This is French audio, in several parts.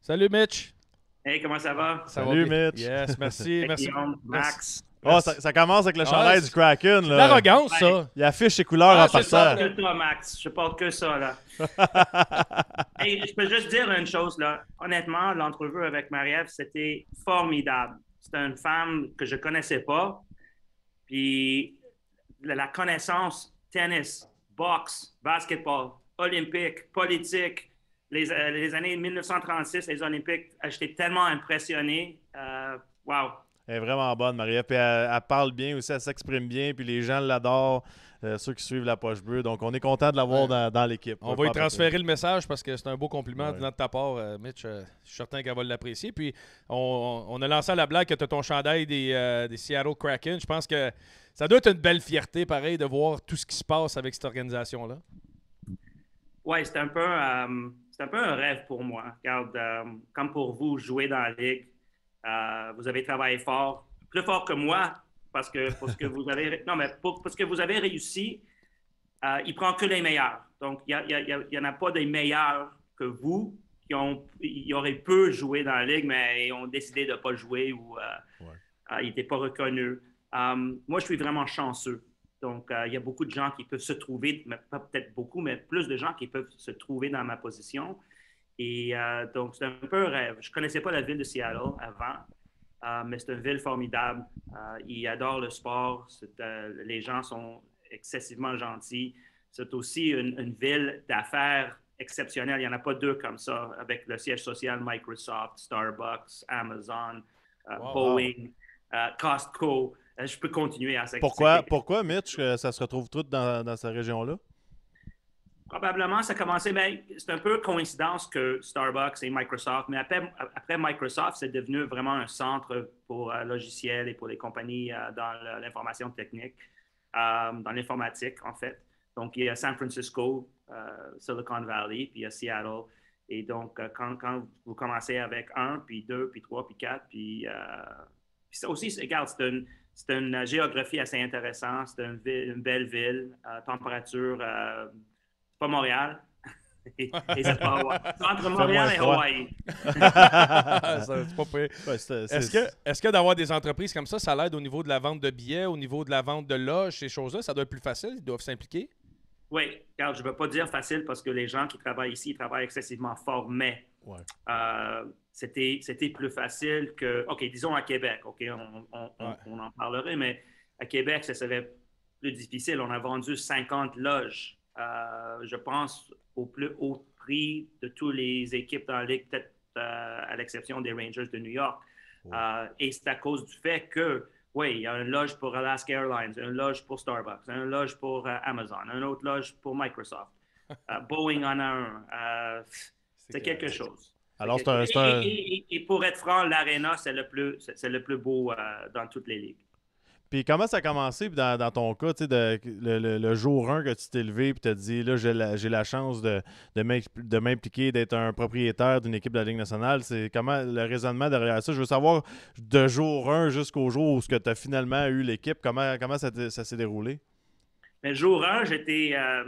Salut Mitch. Hey, comment ça va? Ça va Salut, bien? Mitch. Yes, merci, Hey, merci, Guillaume, merci, Max. Oh, merci. ça commence avec le Ah, chandail du Kraken, c'est de là. l'arrogance, Ouais. ça. Il affiche ses couleurs Ah, en c'est Je ça, porte partant. là. que ça, Max. Je porte que ça, là. Hey, je peux juste dire une chose, là. Honnêtement, l'entrevue avec Marie-Ève, c'était formidable. C'était une femme que je connaissais pas. Puis la connaissance, tennis, boxe, basketball, olympique, politique, les années 1936, les Olympiques, j'étais tellement impressionné. Wow. Elle est vraiment bonne, Marie-Ève. Puis elle parle bien aussi, elle s'exprime bien, puis les gens l'adorent, ceux qui suivent la poche bleue. Donc, on est content de l'avoir Ouais. dans l'équipe. On va y Pas à peu près. transférer le message parce que c'est un beau compliment Ouais. venant de ta part, Mitch. Je suis certain qu'elle va l'apprécier. Puis, on a lancé à la blague que tu as ton chandail des Seattle Kraken. Je pense que ça doit être une belle fierté, pareil, de voir tout ce qui se passe avec cette organisation-là. Ouais, c'est un peu un rêve pour moi. Regarde, comme pour vous, jouer dans la ligue, vous avez travaillé fort, plus fort que moi, parce que vous avez, non, mais parce que vous avez réussi. Il prend que les meilleurs. Donc, il y en a pas des meilleurs que vous ils auraient pu jouer dans la ligue, mais ils ont décidé de ne pas jouer ou Ouais. ils n'étaient pas reconnus. Moi, je suis vraiment chanceux. Donc, il y a beaucoup de gens qui peuvent se trouver, mais pas peut-être beaucoup, mais plus de gens qui peuvent se trouver dans ma position. Et donc, c'est un peu un rêve. Je ne connaissais pas la ville de Seattle avant, mais c'est une ville formidable. Ils adorent le sport. Les gens sont excessivement gentils. C'est aussi une ville d'affaires exceptionnelle. Il n'y en a pas deux comme ça, avec le siège social Microsoft, Starbucks, Amazon, Wow. Boeing, Costco. Je peux continuer à Pourquoi, Mitch, ça se retrouve tout dans cette région-là? Probablement, ça a commencé, mais c'est un peu coïncidence que Starbucks et Microsoft, mais après Microsoft, c'est devenu vraiment un centre pour logiciels et pour les compagnies dans l'information technique, dans l'informatique, en fait. Donc, il y a San Francisco, Silicon Valley, puis il y a Seattle. Et donc, quand vous commencez avec un, puis deux, puis trois, puis quatre, puis ça aussi, regarde, c'est une géographie assez intéressante, c'est une belle ville, température pas Montréal. Et c'est pas Hawaï. C'est entre Fait moins Montréal et froid. Hawaï. C'est pas pire. Ouais, Est-ce que d'avoir des entreprises comme ça l'aide au niveau de la vente de billets, au niveau de la vente de loges, ces choses-là? Ça doit être plus facile, ils doivent s'impliquer? Oui, car je ne veux pas dire facile parce que les gens qui travaillent ici, ils travaillent excessivement fort, mais Ouais. c'était plus facile que, OK, disons à Québec, OK, on en parlerait, mais à Québec, ça serait plus difficile. On a vendu 50 loges, je pense, au plus haut prix de toutes les équipes dans la Ligue, peut-être à l'exception des Rangers de New York. Ouais. Et c'est à cause du fait que, oui, il y a une loge pour Alaska Airlines, une loge pour Starbucks, une loge pour Amazon, une autre loge pour Microsoft. Boeing en a un. C'est quelque chose. Alors, c'est un. Et pour être franc, l'Arena, c'est le plus beau dans toutes les ligues. Puis comment ça a commencé dans ton cas, tu sais, le jour 1 que tu t'es levé et tu t'as dit, là, j'ai la chance de m'impliquer, d'être un propriétaire d'une équipe de la Ligue nationale. C'est comment le raisonnement derrière ça? Je veux savoir, de jour 1 jusqu'au jour où tu as finalement eu l'équipe, comment ça s'est déroulé? Mais jour 1, j'étais à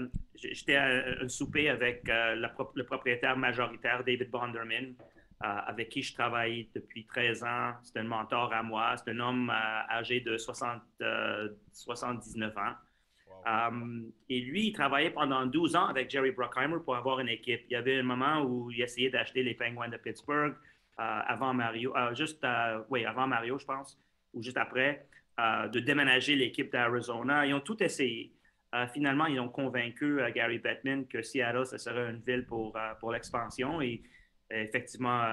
un souper avec le propriétaire majoritaire, David Bonderman, avec qui je travaille depuis 13 ans. C'est un mentor à moi. C'est un homme âgé de 79 ans. Et lui, il travaillait pendant 12 ans avec Jerry Bruckheimer pour avoir une équipe. Il y avait un moment où il essayait d'acheter les Penguins de Pittsburgh avant Mario, avant Mario, je pense, ou juste après, de déménager l'équipe d'Arizona. Ils ont tout essayé. Finalement, ils ont convaincu Gary Bettman que Seattle, ce serait une ville pour l'expansion. Et effectivement,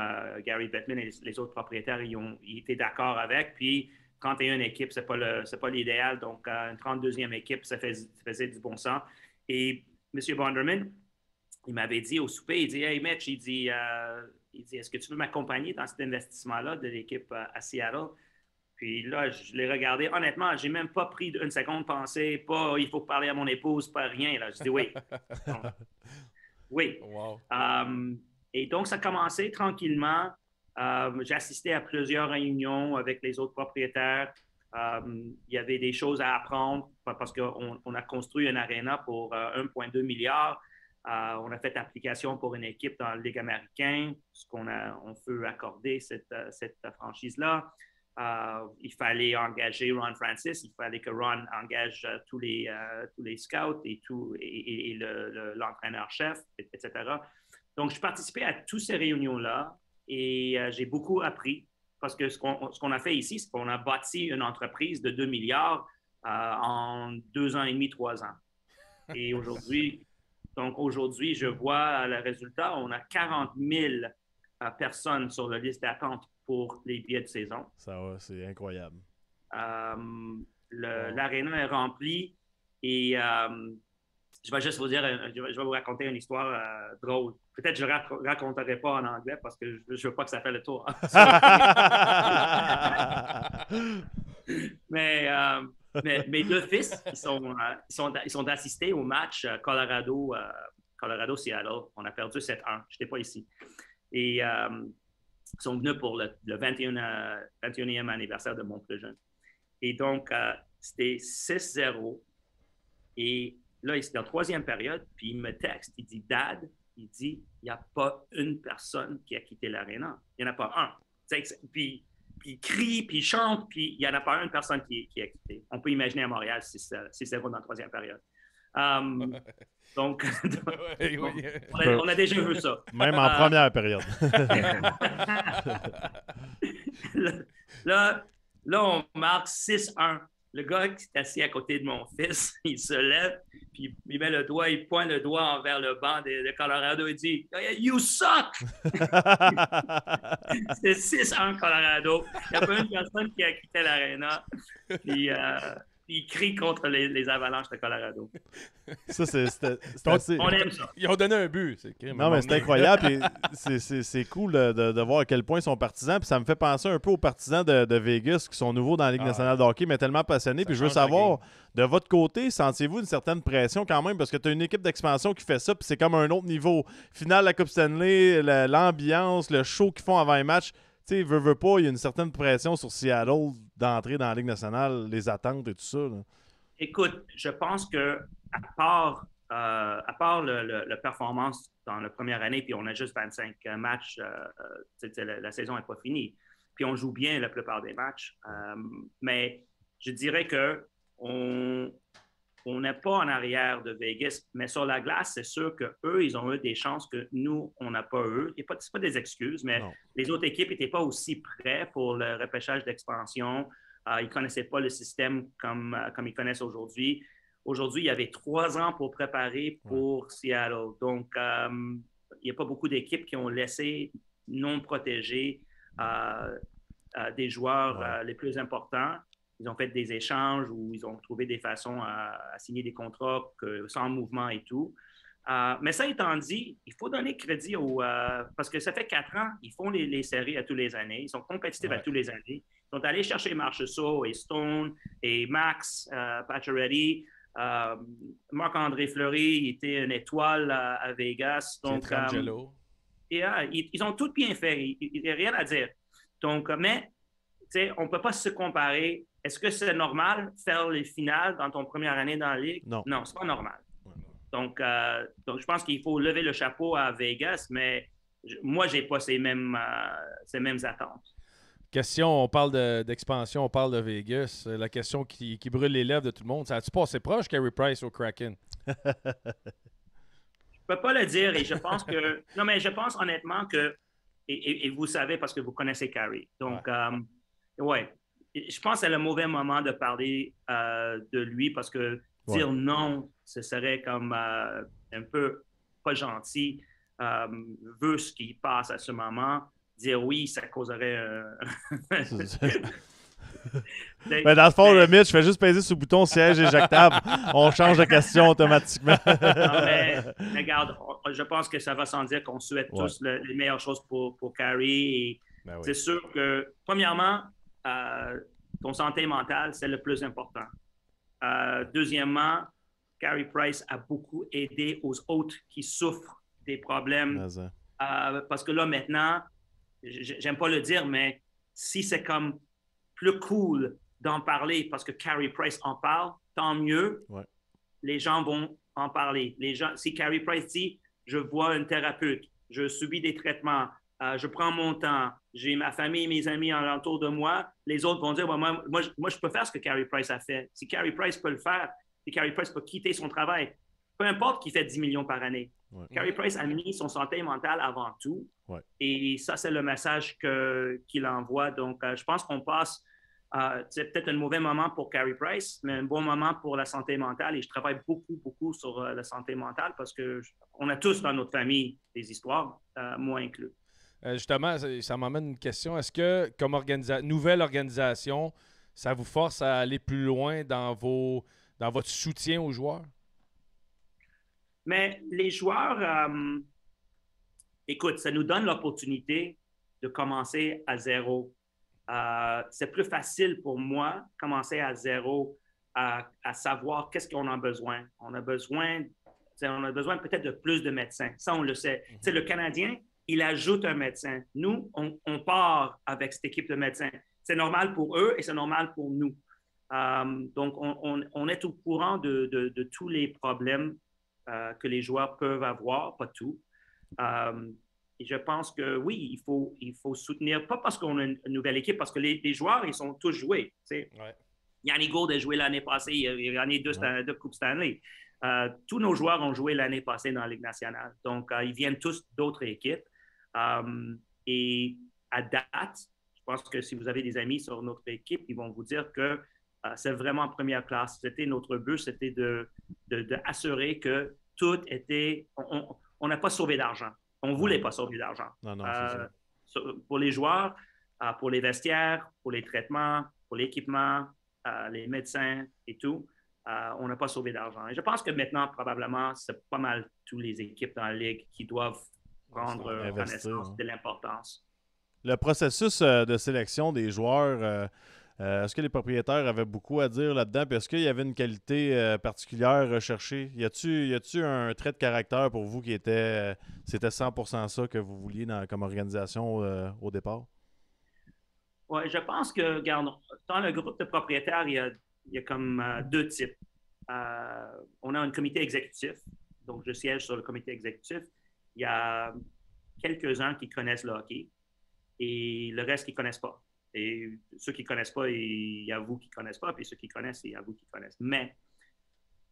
Gary Bettman et les autres propriétaires, ils étaient d'accord avec. Puis, 31 équipes, ce n'est pas l'idéal. Donc, une 32e équipe, ça faisait du bon sens. Et M. Bonderman, il m'avait dit au souper, il dit « Hey, Mitch, il dit est-ce que tu veux m'accompagner dans cet investissement-là de l'équipe à Seattle? » Puis là, je l'ai regardé. Honnêtement, j'ai même pas pris une seconde pensée, pas il faut parler à mon épouse, pas rien. Là. Je dis oui. Donc, oui. Wow. Et donc, ça a commencé tranquillement. J'ai assisté à plusieurs réunions avec les autres propriétaires. Il y avait des choses à apprendre parce qu'on a construit une aréna pour 1,2 milliard. On a fait application pour une équipe dans la Ligue américaine, on peut accorder cette franchise-là. Il fallait engager Ron Francis, il fallait que Ron engage tous les scouts et l'entraîneur-chef, etc. Donc, je participais à toutes ces réunions-là et j'ai beaucoup appris parce que ce qu'on a fait ici, c'est qu'on a bâti une entreprise de 2 milliards en 2 ans et demi, 3 ans. Et aujourd'hui, je vois le résultat, on a 40 000 personnes sur la liste d'attente pour les billets de saison. Ça va, c'est incroyable. L'aréna est remplie et je vais juste vous dire, je vais vous raconter une histoire drôle. Peut-être que je ne raconterai pas en anglais parce que je ne veux pas que ça fasse le tour. Mais mes 2 fils, ils sont assistés au match Colorado-Seattle. On a perdu 7-1. Je n'étais pas ici. Et ils sont venus pour le 21e anniversaire de mon plus jeune. Et donc, c'était 6-0. Et là, c'est la 3e période. Puis il me texte. Il dit, Dad, il dit, il n'y a pas une personne qui a quitté l'aréna. Il n'y en a pas un. Puis il crie, puis il chante, puis il n'y en a pas une personne qui a quitté. On peut imaginer à Montréal 6-0 dans la 3e période. Donc, on a déjà vu ça. Même en première période. Là, on marque 6-1. Le gars qui est assis à côté de mon fils, il se lève, puis il met le doigt, il pointe le doigt envers le banc de Colorado et dit « You suck! » C'est 6-1 Colorado. Il n'y a pas une personne qui a quitté l'aréna. Puis il crie contre les Avalanches de Colorado. Ça, c'était assez... On aime ça. Ils ont donné un but. Non, mais c'est incroyable. Et c'est cool de voir à quel point ils sont partisans. Puis ça me fait penser un peu aux partisans de Vegas qui sont nouveaux dans la Ligue nationale de hockey, mais tellement passionnés. Puis je veux savoir, de votre côté, sentiez-vous une certaine pression quand même? Parce que tu as une équipe d'expansion qui fait ça, puis c'est comme un autre niveau. Finale de la Coupe Stanley, l'ambiance, le show qu'ils font avant les matchs. Tu sais, veut pas, il y a une certaine pression sur Seattle d'entrer dans la Ligue nationale, les attentes et tout ça. Là. Écoute, je pense que à part la performance dans la première année, puis on a juste 25 matchs, la saison n'est pas finie. Puis on joue bien la plupart des matchs. Mais je dirais qu'on n'est pas en arrière de Vegas, mais sur la glace, c'est sûr qu'eux, ils ont eu des chances que nous, on n'a pas eu. Ce n'est pas des excuses, mais les autres équipes n'étaient pas aussi prêtes pour le repêchage d'expansion. Ils ne connaissaient pas le système comme ils connaissent aujourd'hui. Aujourd'hui, il y avait 3 ans pour préparer pour Seattle. Donc, il n'y a pas beaucoup d'équipes qui ont laissé non protéger des joueurs les plus importants. Ils ont fait des échanges ou ils ont trouvé des façons à signer des contrats sans mouvement et tout. Mais ça étant dit, il faut donner crédit parce que ça fait 4 ans, ils font les séries à tous les années. Ils sont compétitifs à tous les années. Ils sont allés chercher Marchessault et Stone et Max Pacioretty. Marc-André Fleury, il était une étoile à Vegas. Donc, ils ont tout bien fait. Il n'y a rien à dire. Donc, mais on ne peut pas se comparer. Est-ce que c'est normal de faire les finales dans ton première année dans la Ligue? Non, ce n'est pas normal. Donc, je pense qu'il faut lever le chapeau à Vegas, mais moi, je n'ai pas ces mêmes attentes. Question, on parle d'expansion, on parle de Vegas. La question qui brûle les lèvres de tout le monde, ça a-tu passé proche, Carey Price au Kraken? Je ne peux pas le dire et je pense que... Non, mais je pense honnêtement que... Et vous savez parce que vous connaissez Carey. Donc, je pense que c'est le mauvais moment de parler de lui parce que dire non, ce serait comme un peu pas gentil. Vu ce qui passe à ce moment, dire oui, ça causerait Mais dans le fond, le Mitch, je fais juste peser sur le bouton siège éjectable. On change de question automatiquement. Non, mais regarde, je pense que ça va sans dire qu'on souhaite tous les meilleures choses pour Carey. C'est sûr que, premièrement, ton santé mentale, c'est le plus important. Deuxièmement, Carey Price a beaucoup aidé aux autres qui souffrent des problèmes. Parce que là, maintenant, j'aime pas le dire, mais si c'est comme plus cool d'en parler parce que Carey Price en parle, tant mieux. les gens vont en parler. Si Carey Price dit, je vois un thérapeute, je subis des traitements, je prends mon temps, j'ai ma famille et mes amis alentour de moi, les autres vont dire, moi, je peux faire ce que Carey Price a fait. Si Carey Price peut le faire, si Carey Price peut quitter son travail, peu importe qu'il fait 10 millions par année. Ouais. Carey Price a mis son santé mentale avant tout. Ouais. Et ça, c'est le message qu'il envoie. Donc, je pense qu'on passe, c'est peut-être un mauvais moment pour Carey Price, mais un bon moment pour la santé mentale. Et je travaille beaucoup, beaucoup sur la santé mentale parce qu'on a tous dans notre famille des histoires, moi inclus. Justement, ça m'amène une question. Est-ce que, comme nouvelle organisation, ça vous force à aller plus loin dans votre soutien aux joueurs? Mais les joueurs, écoute, ça nous donne l'opportunité de commencer à zéro. C'est plus facile pour moi commencer à zéro, à savoir qu'est-ce qu'on a besoin. On a besoin peut-être de plus de médecins. Ça, on le sait. Mm-hmm. Le Canadien, il ajoute un médecin. Nous, on part avec cette équipe de médecins. C'est normal pour eux et c'est normal pour nous. Donc, on est au courant de tous les problèmes que les joueurs peuvent avoir, pas tout. Et je pense que oui, il faut soutenir, pas parce qu'on a une nouvelle équipe, parce que les joueurs, ils sont tous joués. Ouais. Yannick Gourde a joué l'année passée, il a gagné deux Coupes Stanley. Tous nos joueurs ont joué l'année passée dans la Ligue nationale. Donc, ils viennent tous d'autres équipes. Et à date, je pense que si vous avez des amis sur notre équipe, ils vont vous dire que c'est vraiment première classe. C'était notre but, c'était d'assurer que tout était... On n'a pas sauvé d'argent. On ne voulait pas sauver d'argent. Non, pour les joueurs, pour les vestiaires, pour les traitements, pour l'équipement, les médecins et tout, on n'a pas sauvé d'argent. Et je pense que maintenant, probablement, c'est pas mal toutes les équipes dans la Ligue qui doivent prendre connaissance de l'importance. Le processus de sélection des joueurs... est-ce que les propriétaires avaient beaucoup à dire là-dedans? Puis est-ce qu'il y avait une qualité particulière recherchée? Y a-tu un trait de caractère pour vous qui était 100% ça que vous vouliez comme organisation au départ? Oui, je pense que, regarde, dans le groupe de propriétaires, il y a comme deux types. On a un comité exécutif, donc je siège sur le comité exécutif. Il y a quelques-uns qui connaissent le hockey et le reste qui ne connaissent pas. Et ceux qui ne connaissent pas, il y a vous qui ne connaissent pas, puis ceux qui connaissent, il y a vous qui connaissent. Mais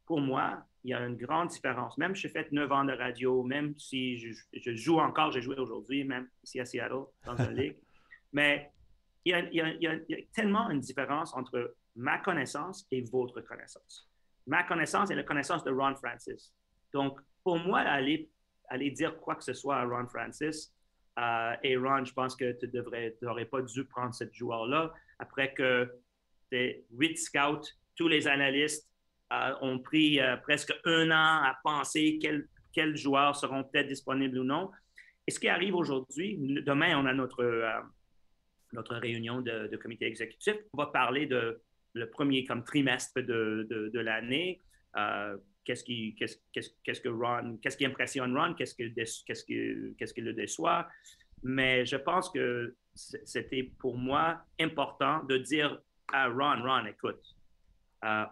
pour moi, il y a une grande différence. Même si j'ai fait 9 ans de radio, même si je joue encore, j'ai joué aujourd'hui, même ici à Seattle, dans une ligue. Mais il y a tellement une différence entre ma connaissance et votre connaissance. Ma connaissance est la connaissance de Ron Francis. Donc, pour moi, aller dire quoi que ce soit à Ron Francis, et Ron, je pense que tu n'aurais pas dû prendre ce joueur-là après que tes 8 scouts, tous les analystes ont pris presque 1 an à penser quels joueurs seront peut-être disponibles ou non. Et ce qui arrive aujourd'hui, demain, on a notre réunion de comité exécutif. On va parler de le premier trimestre de l'année. Qu'est-ce qui impressionne Ron, qu'est-ce qui le déçoit. Mais je pense que c'était pour moi important de dire à Ron, écoute,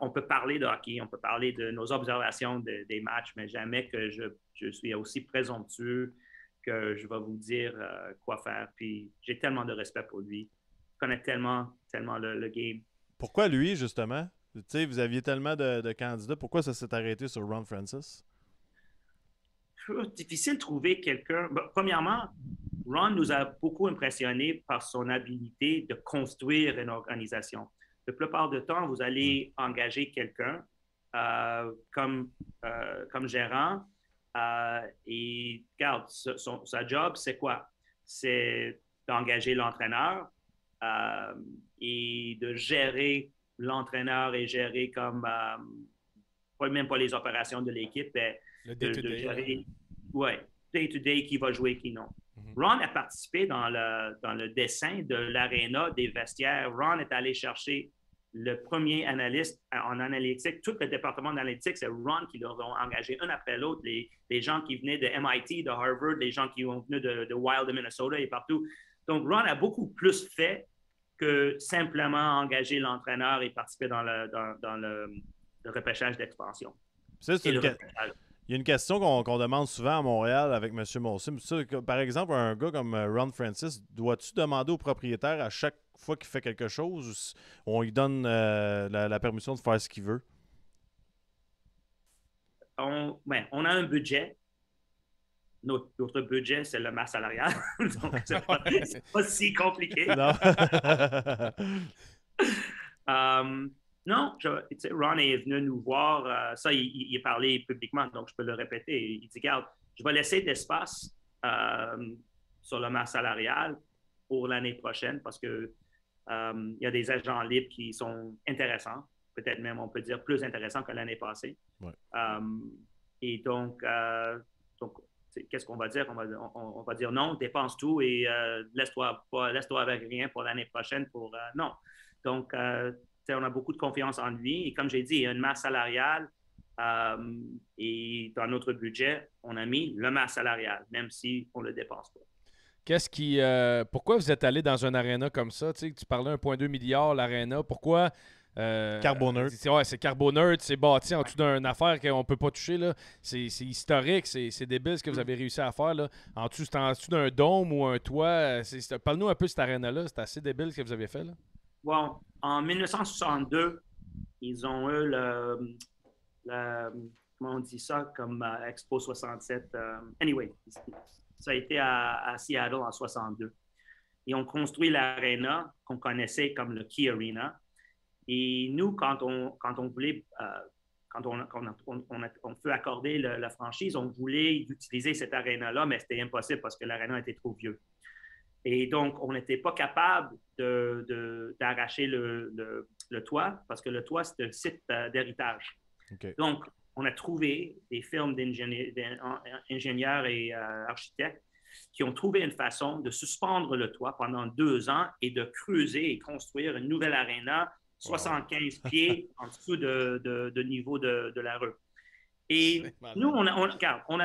on peut parler de hockey, on peut parler de nos observations des matchs, mais jamais que je suis aussi présomptueux que je vais vous dire quoi faire. Puis j'ai tellement de respect pour lui. Je connais tellement le game. Pourquoi lui, justement? Tu sais, vous aviez tellement de candidats. Pourquoi ça s'est arrêté sur Ron Francis? Difficile de trouver quelqu'un. Premièrement, Ron nous a beaucoup impressionnés par son habilité de construire une organisation. La plupart du temps, vous allez engager quelqu'un comme gérant et regarde, sa job, c'est quoi? C'est d'engager l'entraîneur et de gérer l'entraîneur et gérer même pas les opérations de l'équipe, mais de gérer, day-to-day, qui va jouer, qui non. Mm-hmm. Ron a participé dans le dessin de l'aréna des vestiaires. Ron est allé chercher le premier analyste en analytique. Tout le département d'analytique, c'est Ron qui leur a engagé un après l'autre. Les gens qui venaient de MIT, de Harvard, les gens qui ont venu de Wild, de Minnesota et partout. Donc, Ron a beaucoup plus fait que simplement engager l'entraîneur et participer dans le repêchage d'expansion. Ça, c'est et le une, repêchage. il y a une question qu'on demande souvent à Montréal avec M. Molson. Par exemple, un gars comme Ron Francis, dois-tu demander au propriétaire à chaque fois qu'il fait quelque chose ou on lui donne la permission de faire ce qu'il veut? On a un budget. Notre budget, c'est le masse salarial. Donc, c'est pas si compliqué. Non. Non, Ron est venu nous voir. Ça, il a parlé publiquement, donc je peux le répéter. Il dit, regarde, je vais laisser de l'espace sur le masse salarial pour l'année prochaine parce que il y a des agents libres qui sont intéressants, peut-être même, on peut dire, plus intéressants que l'année passée. Ouais. Et donc qu'est-ce qu'on va dire? On va dire non, dépense tout et laisse-toi avec rien pour l'année prochaine. Non. Donc, on a beaucoup de confiance en lui. Et comme j'ai dit, il y a une masse salariale et dans notre budget, on a mis le masse salarial, même si on ne le dépense pas. Pourquoi vous êtes allé dans un aréna comme ça? Tu parlais 1,2 milliard, l'aréna. Pourquoi? Carboneutre. C'est carboneutre, c'est bâti en dessous d'une affaire qu'on ne peut pas toucher. Là. C'est historique, c'est débile ce que vous avez réussi à faire. Là. En dessous d'un dôme ou un toit. Parle-nous un peu de cette aréna-là. C'est assez débile ce que vous avez fait. Là. Bon, en 1962, ils ont eu comment on dit ça, comme Expo 67. Anyway, ça a été à Seattle en 62. Ils ont construit l'aréna qu'on connaissait comme le Key Arena. Et nous, quand on voulait, quand on peut accorder la franchise, on voulait utiliser cette aréna-là, mais c'était impossible parce que l'aréna était trop vieux. Et donc, on n'était pas capable d'arracher le toit parce que le toit, c'est un site d'héritage. Okay. Donc, on a trouvé des firmes d'ingénieurs et architectes qui ont trouvé une façon de suspendre le toit pendant 2 ans et de creuser et construire une nouvelle aréna 75 pieds en dessous de niveau de la rue. Et nous, on a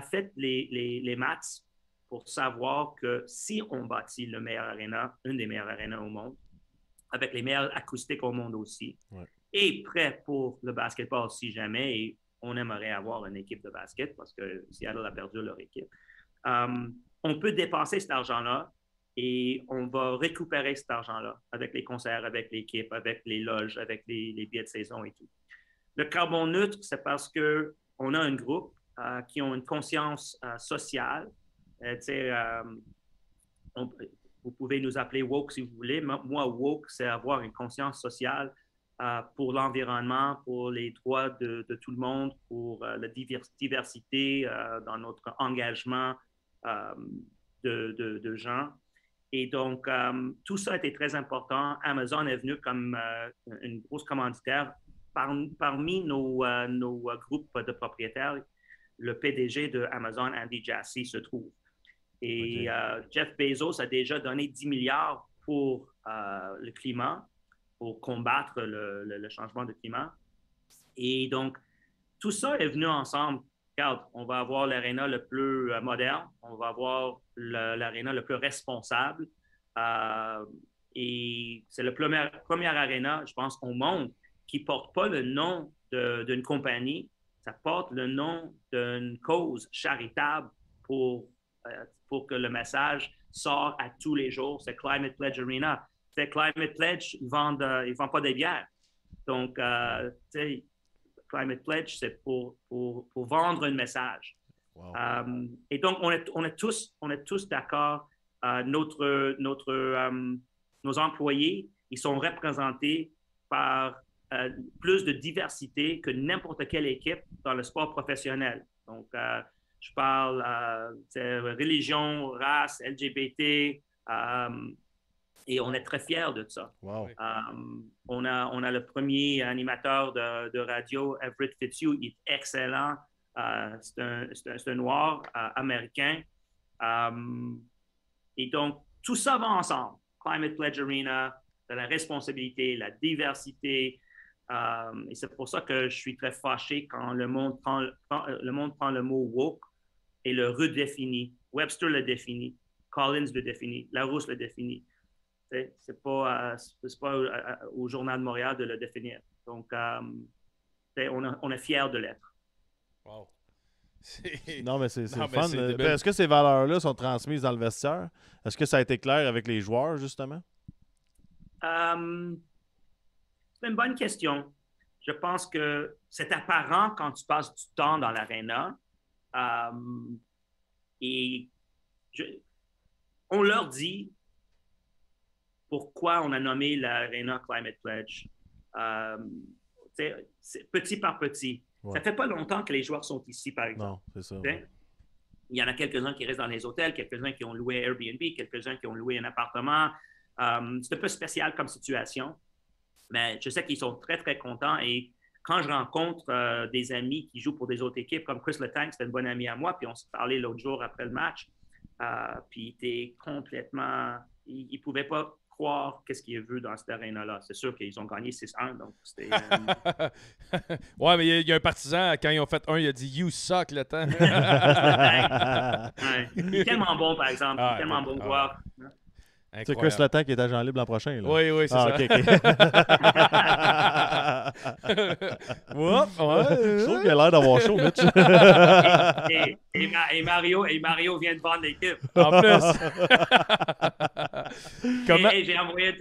fait les maths pour savoir que si on bâtit le meilleur aréna, une des meilleures arénas au monde, avec les meilleures acoustiques au monde aussi, et prêt pour le basketball si jamais, et on aimerait avoir une équipe de basket parce que Seattle a perdu leur équipe, on peut dépenser cet argent-là et on va récupérer cet argent-là avec les concerts, avec l'équipe, avec les loges, avec les billets de saison et tout. Le carbone neutre, c'est parce qu'on a un groupe qui ont une conscience sociale. Vous pouvez nous appeler woke si vous voulez. Moi, woke, c'est avoir une conscience sociale pour l'environnement, pour les droits de tout le monde, pour la diversité dans notre engagement de gens. Et donc, tout ça était très important. Amazon est venu comme une grosse commanditaire. Parmi nos groupes de propriétaires, le PDG de Amazon, Andy Jassy, se trouve. Et Jeff Bezos a déjà donné 10 milliards pour le climat, pour combattre le changement de climat. Et donc, tout ça est venu ensemble. Regarde, on va avoir l'aréna le plus moderne, on va avoir l'aréna le plus responsable. Et c'est le premier aréna, je pense, au monde qui ne porte pas le nom d'une compagnie, ça porte le nom d'une cause charitable pour que le message sorte à tous les jours. C'est Climate Pledge Arena. C'est Climate Pledge, ils ne vendent pas des bières. Donc, Climate Pledge, c'est pour vendre un message. Wow. Et donc, on est tous d'accord. Nos employés, ils sont représentés par plus de diversité que n'importe quelle équipe dans le sport professionnel. Donc, je parle religion, race, LGBT, et on est très fiers de ça. Wow. On a le premier animateur de radio, Everett Fitzhugh, il est excellent. C'est un noir américain. Et donc, tout ça va ensemble. Climate Pledge Arena, de la responsabilité, la diversité. Et c'est pour ça que je suis très fâché quand le monde prend le mot woke et le redéfinit. Webster le définit, Collins le définit, Larousse le définit. C'est pas au Journal de Montréal de le définir. Donc, on est fiers de l'être. Wow. Non, mais c'est Non, le mais fun. c'est débile. Ben, est-ce que ces valeurs-là sont transmises dans le vestiaire? Est-ce que ça a été clair avec les joueurs, justement? C'est une bonne question. Je pense que c'est apparent quand tu passes du temps dans l'aréna. Et on leur dit pourquoi on a nommé l'Arena Climate Pledge. C'est petit par petit. Ouais. Ça fait pas longtemps que les joueurs sont ici, par exemple. Non, c'est ça. Ouais. Il y en a quelques-uns qui restent dans les hôtels, quelques-uns qui ont loué Airbnb, quelques-uns qui ont loué un appartement. C'est un peu spécial comme situation, mais je sais qu'ils sont très, très contents. Et quand je rencontre des amis qui jouent pour des autres équipes, comme Chris Letang, c'était un bon ami à moi, puis on s'est parlé l'autre jour après le match, puis il était complètement... Il ne pouvait pas croire qu'est-ce qu'il a vu dans cette arène-là. C'est sûr qu'ils ont gagné 6-1, donc c'était... Ouais, mais il y a un partisan, quand ils ont fait 1, il a dit « You suck » le temps. Ouais. Il est tellement bon, par exemple. Il est tellement bon joueur. C'est Chris Letang qui est agent libre l'an prochain. Là. Oui, c'est ça. OK. Je trouve qu'il a l'air d'avoir chaud, Mitch. et Mario vient de vendre l'équipe. En plus.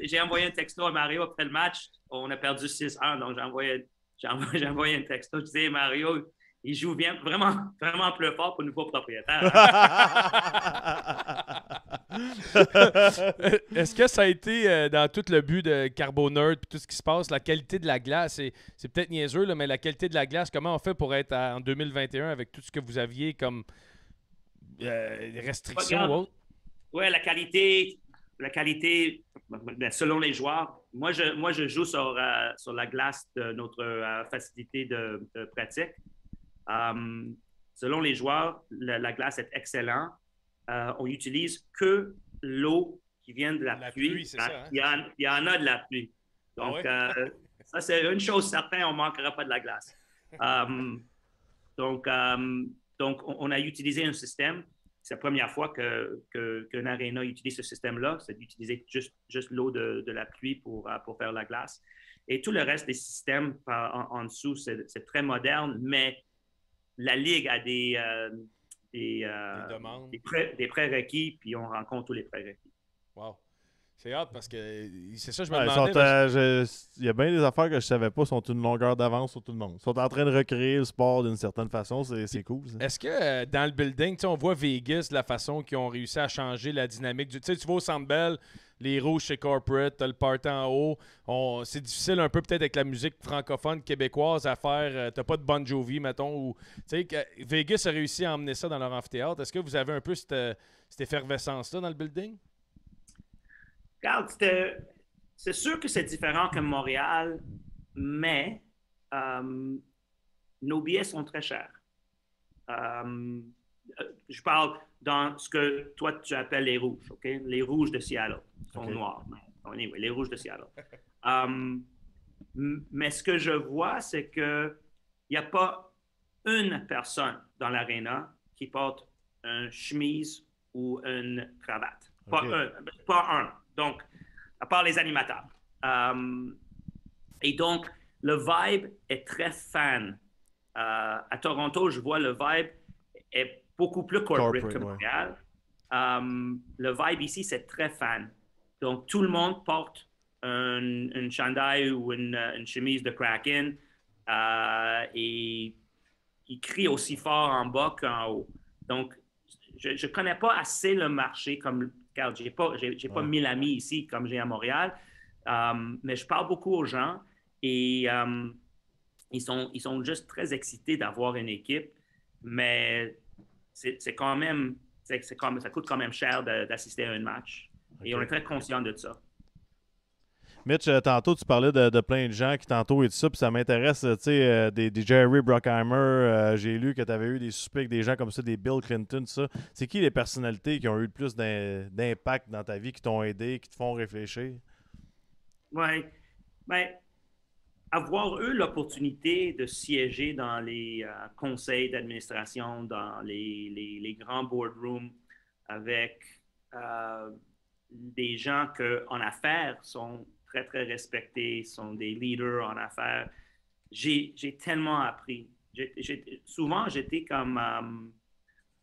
J'ai envoyé un texto à Mario après le match. On a perdu 6-1, donc j'ai envoyé un texto. Je disais, Mario, il joue bien, vraiment, vraiment plus fort pour le nouveau propriétaire. Est-ce que ça a été dans tout le but de Carbonerd et tout ce qui se passe, la qualité de la glace, c'est peut-être niaiseux, là, mais la qualité de la glace, comment on fait pour être en 2021 avec tout ce que vous aviez comme restrictions ou autre? Oui, la qualité, selon les joueurs. Moi, je joue sur la glace de notre facilité de pratique. Selon les joueurs, la glace est excellente. On utilise que l'eau qui vient de la pluie. C'est ça, hein? Il y en a de la pluie. Donc, ça, c'est une chose certaine, on ne manquera pas de la glace. Donc, on a utilisé un système. C'est la première fois qu'un aréna utilise ce système-là, c'est d'utiliser juste l'eau de la pluie pour faire la glace. Et tout le reste des systèmes en dessous, c'est très moderne, mais la Ligue a des prérequis, puis on rencontre tous les prérequis. Wow. C'est hâte parce que c'est ça, je me demandais. Il y a bien des affaires que je ne savais pas sont une longueur d'avance sur tout le monde. Ils sont en train de recréer le sport d'une certaine façon. C'est cool. Ça. Est-ce que dans le building, on voit Vegas, la façon qu'ils ont réussi à changer la dynamique du. Tu vas au Centre Bell, les rouges chez Corporate, t'as le party en haut. C'est difficile un peu peut-être avec la musique francophone québécoise à faire. T'as pas de Bon Jovi, mettons. Ou, Vegas a réussi à emmener ça dans leur amphithéâtre. Est-ce que vous avez un peu cette effervescence-là dans le building? Regarde, c'est sûr que c'est différent que Montréal, mais nos billets sont très chers. Je parle dans ce que toi, tu appelles les rouges, OK? Les rouges de Seattle sont noirs. Anyway, les rouges de Seattle. Mais ce que je vois, c'est qu'il n'y a pas une personne dans l'aréna qui porte une chemise ou une cravate. Pas un. Donc, à part les animateurs. Et donc, le vibe est très fan. À Toronto, je vois le vibe est beaucoup plus corporate que Montréal. Le vibe ici, c'est très fan. Donc, tout le monde porte un chandail ou une chemise de Kraken et il crie aussi fort en bas qu'en haut. Donc, je ne connais pas assez le marché comme... Car je n'ai pas 1000 amis ici comme j'ai à Montréal, mais je parle beaucoup aux gens et ils sont juste très excités d'avoir une équipe, mais c'est quand même, ça coûte quand même cher d'assister à un match. Okay. Et on est très conscient de ça. Mitch, tantôt, tu parlais de plein de gens qui tantôt et tout ça, puis ça m'intéresse, tu sais, des Jerry Bruckheimer, j'ai lu que tu avais eu des suspects avec des gens comme ça, des Bill Clinton, tout ça. C'est qui les personnalités qui ont eu le plus d'impact dans ta vie, qui t'ont aidé, qui te font réfléchir? Oui. Bien, avoir eu l'opportunité de siéger dans les conseils d'administration, dans les grands boardrooms avec des gens qui, en affaires, sont très, très respectés, sont des leaders en affaires. j'ai tellement appris. Souvent, j'étais comme,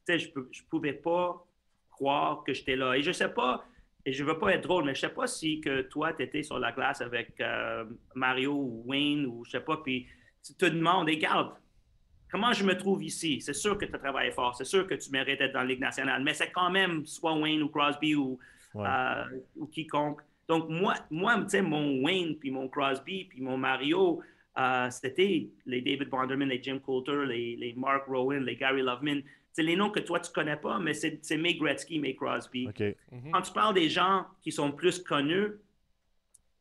tu sais, je pouvais pas croire que j'étais là. Et je sais pas, et je veux pas être drôle, mais je sais pas si que toi, tu étais sur la glace avec Mario ou Wayne ou je sais pas, puis tu te demandes, regarde, comment je me trouve ici? C'est sûr que tu as travaillé fort, c'est sûr que tu mérites d'être dans la Ligue nationale, mais c'est quand même soit Wayne ou Crosby ou quiconque. Donc, moi tu sais, mon Wayne, puis mon Crosby, puis mon Mario, c'était les David Bonderman, les Jim Coulter, les Mark Rowan, les Gary Loveman. C'est les noms que toi, tu connais pas, mais c'est mes Gretzky, mes Crosby. Okay. Quand tu parles des gens qui sont plus connus,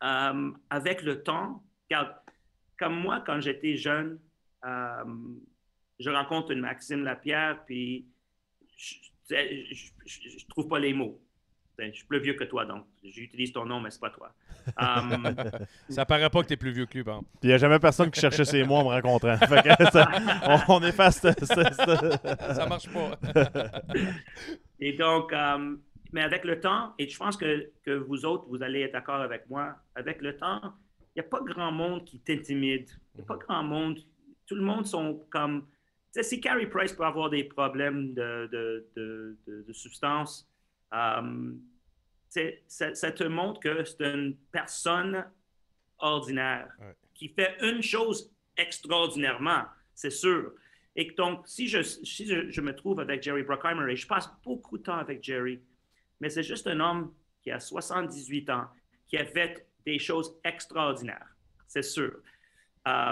avec le temps, regarde, comme moi, quand j'étais jeune, je rencontre une Maxime Lapierre, puis je trouve pas les mots. Je suis plus vieux que toi, donc j'utilise ton nom, mais c'est pas toi. Ça paraît pas que tu es plus vieux que lui, par exemple. Puis il n'y a jamais personne qui cherchait ses mots en me rencontrant. Fait que on efface ça. Ça marche pas. Et donc, mais avec le temps, et je pense que vous autres, vous allez être d'accord avec moi, avec le temps, il n'y a pas grand monde qui t'intimide. Il n'y a pas grand monde. Tout le monde sont comme... Tu sais, si Carey Price peut avoir des problèmes de substance, ça te montre que c'est une personne ordinaire qui fait une chose extraordinairement, c'est sûr. Et donc, si je me trouve avec Jerry Bruckheimer, et je passe beaucoup de temps avec Jerry, mais c'est juste un homme qui a 78 ans, qui a fait des choses extraordinaires, c'est sûr.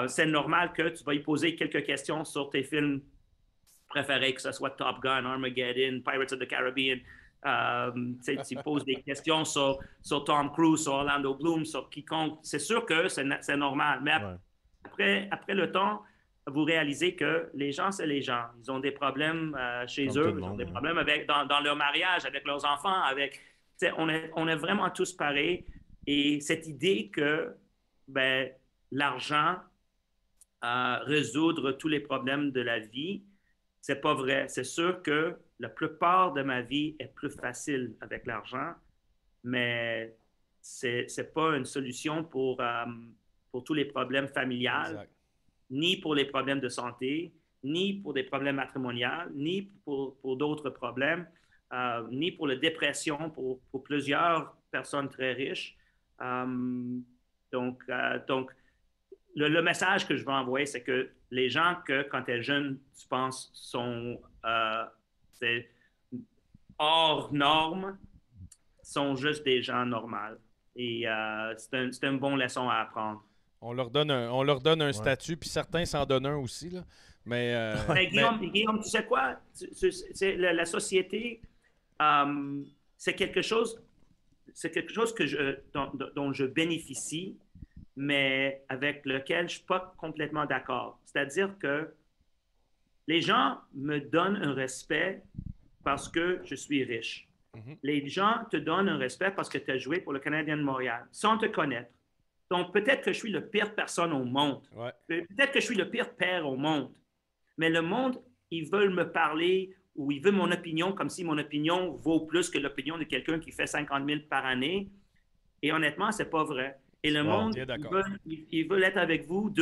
C'est normal que tu vas y poser quelques questions sur tes films préférés, que ce soit Top Gun, Armageddon, Pirates of the Caribbean. Tu poses des questions sur Tom Cruise, sur Orlando Bloom, sur quiconque. C'est sûr que c'est normal. Mais après le temps, vous réalisez que les gens, c'est les gens. Ils ont des problèmes chez eux, ils ont des problèmes dans leur mariage, avec leurs enfants. On est vraiment tous pareils. Et cette idée que l'argent résoudre tous les problèmes de la vie, c'est pas vrai. C'est sûr que la plupart de ma vie est plus facile avec l'argent, mais c'est pas une solution pour tous les problèmes familiales, ni pour les problèmes de santé, ni pour des problèmes matrimoniaux, ni pour d'autres problèmes, ni pour la dépression pour plusieurs personnes très riches. Donc, le message que je veux envoyer, c'est que les gens que, quand tu es jeune, tu penses sont hors normes, sont juste des gens normaux. Et c'est une bonne leçon à apprendre. On leur donne un statut, puis certains s'en donnent un aussi. Là. Mais Guillaume, tu sais quoi? La société, c'est quelque chose que dont je bénéficie, mais avec lequel je ne suis pas complètement d'accord. C'est-à-dire que les gens me donnent un respect parce que je suis riche. Mm-hmm. Les gens te donnent un respect parce que tu as joué pour le Canadien de Montréal, sans te connaître. Donc, peut-être que je suis la pire personne au monde. Ouais. Peut-être que je suis le pire père au monde. Mais le monde, ils veulent me parler ou ils veulent mon opinion comme si mon opinion vaut plus que l'opinion de quelqu'un qui fait 50 000 par année. Et honnêtement, ce n'est pas vrai. Et le monde, ils veulent être avec vous,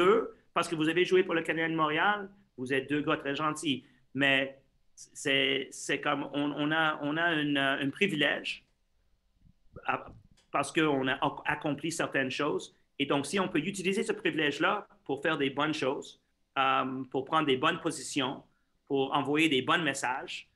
parce que vous avez joué pour le Canadien de Montréal, vous êtes deux gars très gentils. Mais c'est comme, on a un privilège parce qu'on a accompli certaines choses. Et donc, si on peut utiliser ce privilège-là pour faire des bonnes choses, pour prendre des bonnes positions, pour envoyer des bons messages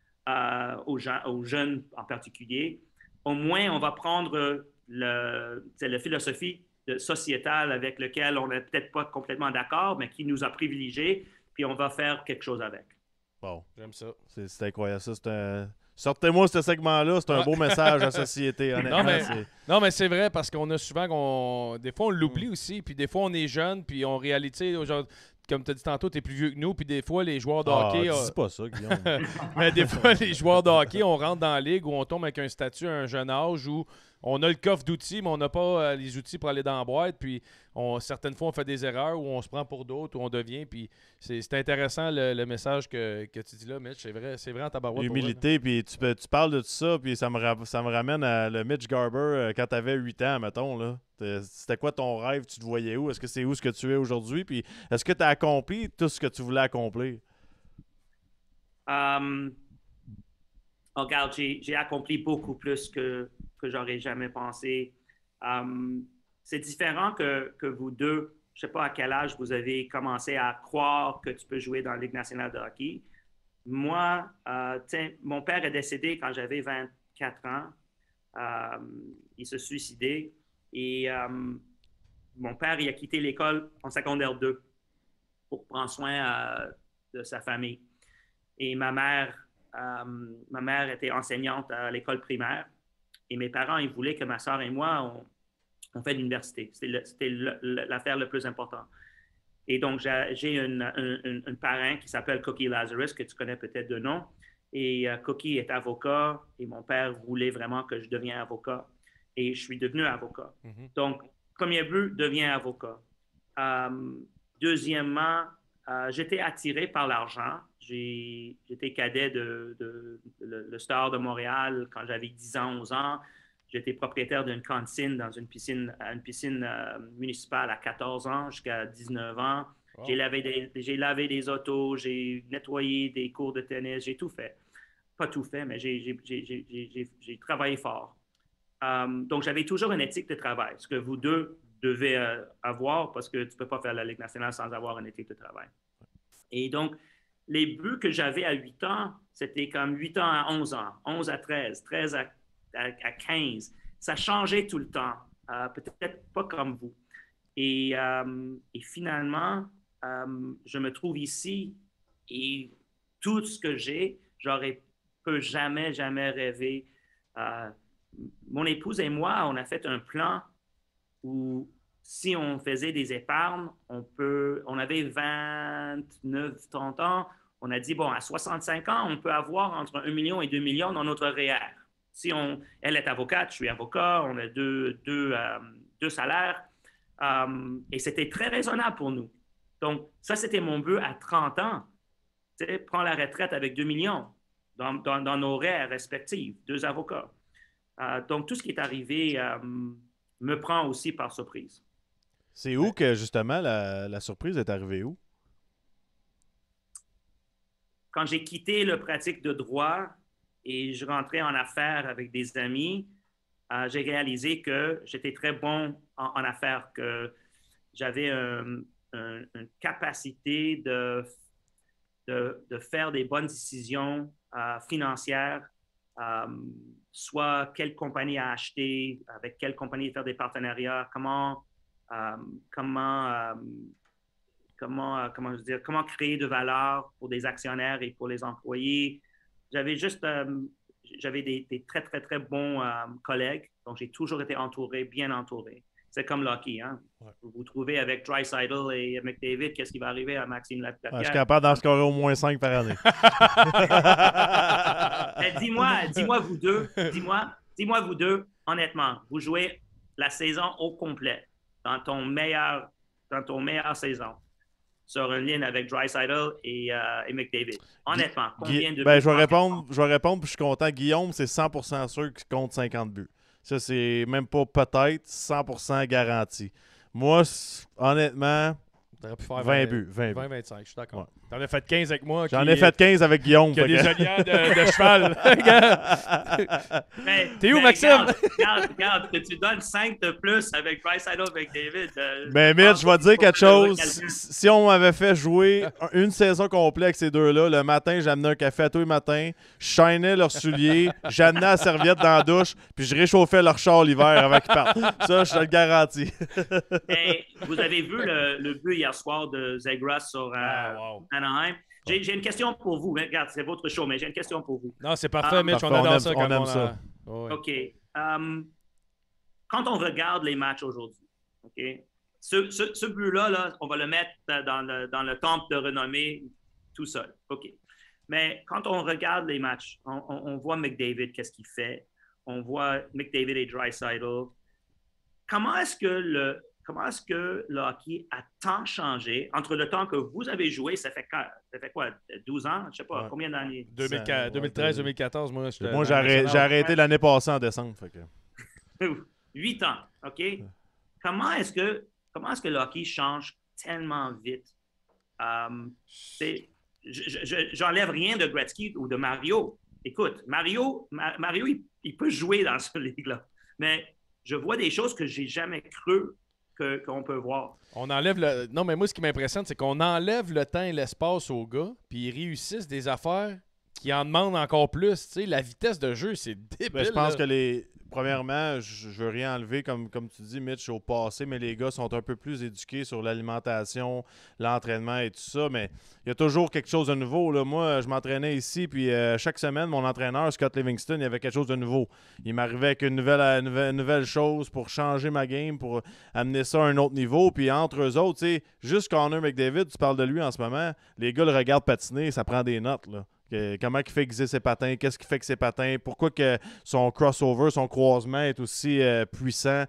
aux jeunes en particulier, au moins, on va prendre la philosophie sociétale avec laquelle on n'est peut-être pas complètement d'accord, mais qui nous a privilégiés, puis on va faire quelque chose avec. Bon, j'aime ça. C'est incroyable. Ça, sortez-moi ce segment-là, c'est un beau message à la société, honnêtement. Non, mais c'est vrai, parce qu'on a souvent... Des fois, on l'oublie aussi, puis des fois, on est jeune, puis on réalise, genre, comme tu as dit tantôt, tu es plus vieux que nous, puis des fois, les joueurs de hockey... c'est pas ça, Guillaume. Mais des fois, les joueurs de hockey, on rentre dans la ligue où on tombe avec un statut à un jeune âge où on a le coffre d'outils, mais on n'a pas les outils pour aller dans la boîte, puis certaines fois, on fait des erreurs, ou on se prend pour d'autres, ou on devient, puis c'est intéressant le message que tu dis là, Mitch, c'est vrai en tabarouette. L'humilité, puis tu parles de tout ça, puis ça me ramène à le Mitch Garber quand tu avais 8 ans, mettons, là. C'était quoi ton rêve? Tu te voyais où? Est-ce que c'est où ce que tu es aujourd'hui? Puis est-ce que tu as accompli tout ce que tu voulais accomplir? Regarde, j'ai accompli beaucoup plus que j'aurais jamais pensé. C'est différent que vous deux. Je ne sais pas à quel âge vous avez commencé à croire que tu peux jouer dans la Ligue nationale de hockey. Moi, mon père est décédé quand j'avais 24 ans. Il se suicidait et mon père il a quitté l'école en secondaire 2 pour prendre soin de sa famille. Et ma mère était enseignante à l'école primaire et mes parents ils voulaient que ma soeur et moi on fait l'université. C'était l'affaire la plus importante. Et donc, j'ai un parrain qui s'appelle Cookie Lazarus, que tu connais peut-être de nom. Et Cookie est avocat et mon père voulait vraiment que je devienne avocat. Et je suis devenu avocat. Mm-hmm. Donc, premier but, deviens avocat. Deuxièmement, j'étais attiré par l'argent. J'étais cadet le Star de Montréal quand j'avais 10 ans, 11 ans. J'étais propriétaire d'une cantine dans une piscine municipale à 14 ans jusqu'à 19 ans. Wow. J'ai lavé des autos, j'ai nettoyé des cours de tennis, j'ai tout fait. Pas tout fait, mais j'ai travaillé fort. Donc, j'avais toujours une éthique de travail, ce que vous deux devez avoir parce que tu ne peux pas faire la Ligue nationale sans avoir une éthique de travail. Et donc, les buts que j'avais à 8 ans, c'était comme 8 ans à 11 ans, 11 à 13, 13 à 15. Ça changeait tout le temps. Peut-être pas comme vous. Et finalement, je me trouve ici et tout ce que j'ai, j'aurais jamais rêvé. Mon épouse et moi, on a fait un plan où si on faisait des épargnes, on avait 29, 30 ans, on a dit, bon, à 65 ans, on peut avoir entre 1 million et 2 millions dans notre REER. Si elle est avocate, je suis avocat, on a deux salaires. Et c'était très raisonnable pour nous. Donc, ça, c'était mon but à 30 ans. Prendre la retraite avec 2 millions dans nos rêves respectifs, 2 avocats. Donc, tout ce qui est arrivé me prend aussi par surprise. C'est où que, justement, la surprise est arrivée où? Quand j'ai quitté la pratique de droit, et je rentrais en affaires avec des amis, j'ai réalisé que j'étais très bon en affaires, que j'avais une capacité de faire des bonnes décisions financières, soit quelle compagnie à acheter, avec quelle compagnie faire des partenariats, comment créer de valeur pour des actionnaires et pour les employés. J'avais des très, très, très bons collègues. Donc, j'ai toujours été bien entouré. C'est comme Lucky, hein? Ouais. Vous vous trouvez avec Draisaitl et McDavid, qu'est-ce qui va arriver à Maxime Lapierre? Je suis capable d'en scorer au moins 5 par année. Dis-moi vous deux, dis-moi vous deux, honnêtement, vous jouez la saison au complet dans ton meilleure saison sur une ligne avec Draisaitl et McDavid. Honnêtement, combien de buts? Je vais répondre, puis je suis content. Guillaume, c'est 100% sûr qu'il compte 50 buts. Ça, c'est même pas peut-être, 100% garanti. Moi, honnêtement, t'aurais pu faire 20 buts. 20-25, je suis d'accord. Ouais. T'en as fait 15 avec moi. J'en ai fait 15 avec Guillaume. Qui a des alliances de cheval. T'es où, Maxime? Regarde, que tu donnes 5 de plus avec Draisaitl avec David. Mais Mitch, je vais te dire quelque chose. Si on m'avait fait jouer une saison complète avec ces deux-là, le matin, j'amenais un café à tous les matins, je shinais leurs souliers, j'amenais la serviette dans la douche, puis je réchauffais leur char l'hiver avant qu'ils partent. Ça, je te le garantis. Vous avez vu le but hier soir de Zegras sur Anaheim. J'ai une question pour vous. Regarde, c'est votre show, mais j'ai une question pour vous. Non, c'est parfait, Mitch. On adore ça. On aime ça. Ouais. OK. Quand on regarde les matchs aujourd'hui, OK, ce but-là, on va le mettre dans le temple de renommée tout seul. OK. Mais quand on regarde les matchs, on voit McDavid, qu'est-ce qu'il fait. On voit McDavid et Draisaitl. Comment est-ce que le hockey a tant changé entre le temps que vous avez joué, ça fait quoi, 12 ans? Je ne sais pas, ouais. Combien d'années? 2013-2014, moi. J'ai arrêté l'année passée en décembre. Fait que... 8 ans, OK? comment est-ce que le hockey change tellement vite? J'enlève rien de Gretzky ou de Mario. Écoute, Mario il peut jouer dans ce ligue-là. Mais je vois des choses que j'ai jamais cru qu'on peut voir. On enlève le. Non, mais moi, ce qui m'impressionne, c'est qu'on enlève le temps et l'espace aux gars, puis ils réussissent des affaires qui en demandent encore plus. Tu sais, la vitesse de jeu, c'est débile. Ben, je pense là. que premièrement, je veux rien enlever, comme tu dis, Mitch, au passé, mais les gars sont un peu plus éduqués sur l'alimentation, l'entraînement et tout ça, mais il y a toujours quelque chose de nouveau. Là. Moi, je m'entraînais ici, puis chaque semaine, mon entraîneur, Scott Livingston, il avait quelque chose de nouveau. Il m'arrivait avec une nouvelle chose pour changer ma game, pour amener ça à un autre niveau, puis entre eux autres, tu sais, juste Connor McDavid, tu parles de lui en ce moment, les gars le regardent patiner, ça prend des notes, là. Comment il fait exister ses patins, qu'est-ce qui fait que ses patins, pourquoi que son crossover, son croisement est aussi puissant.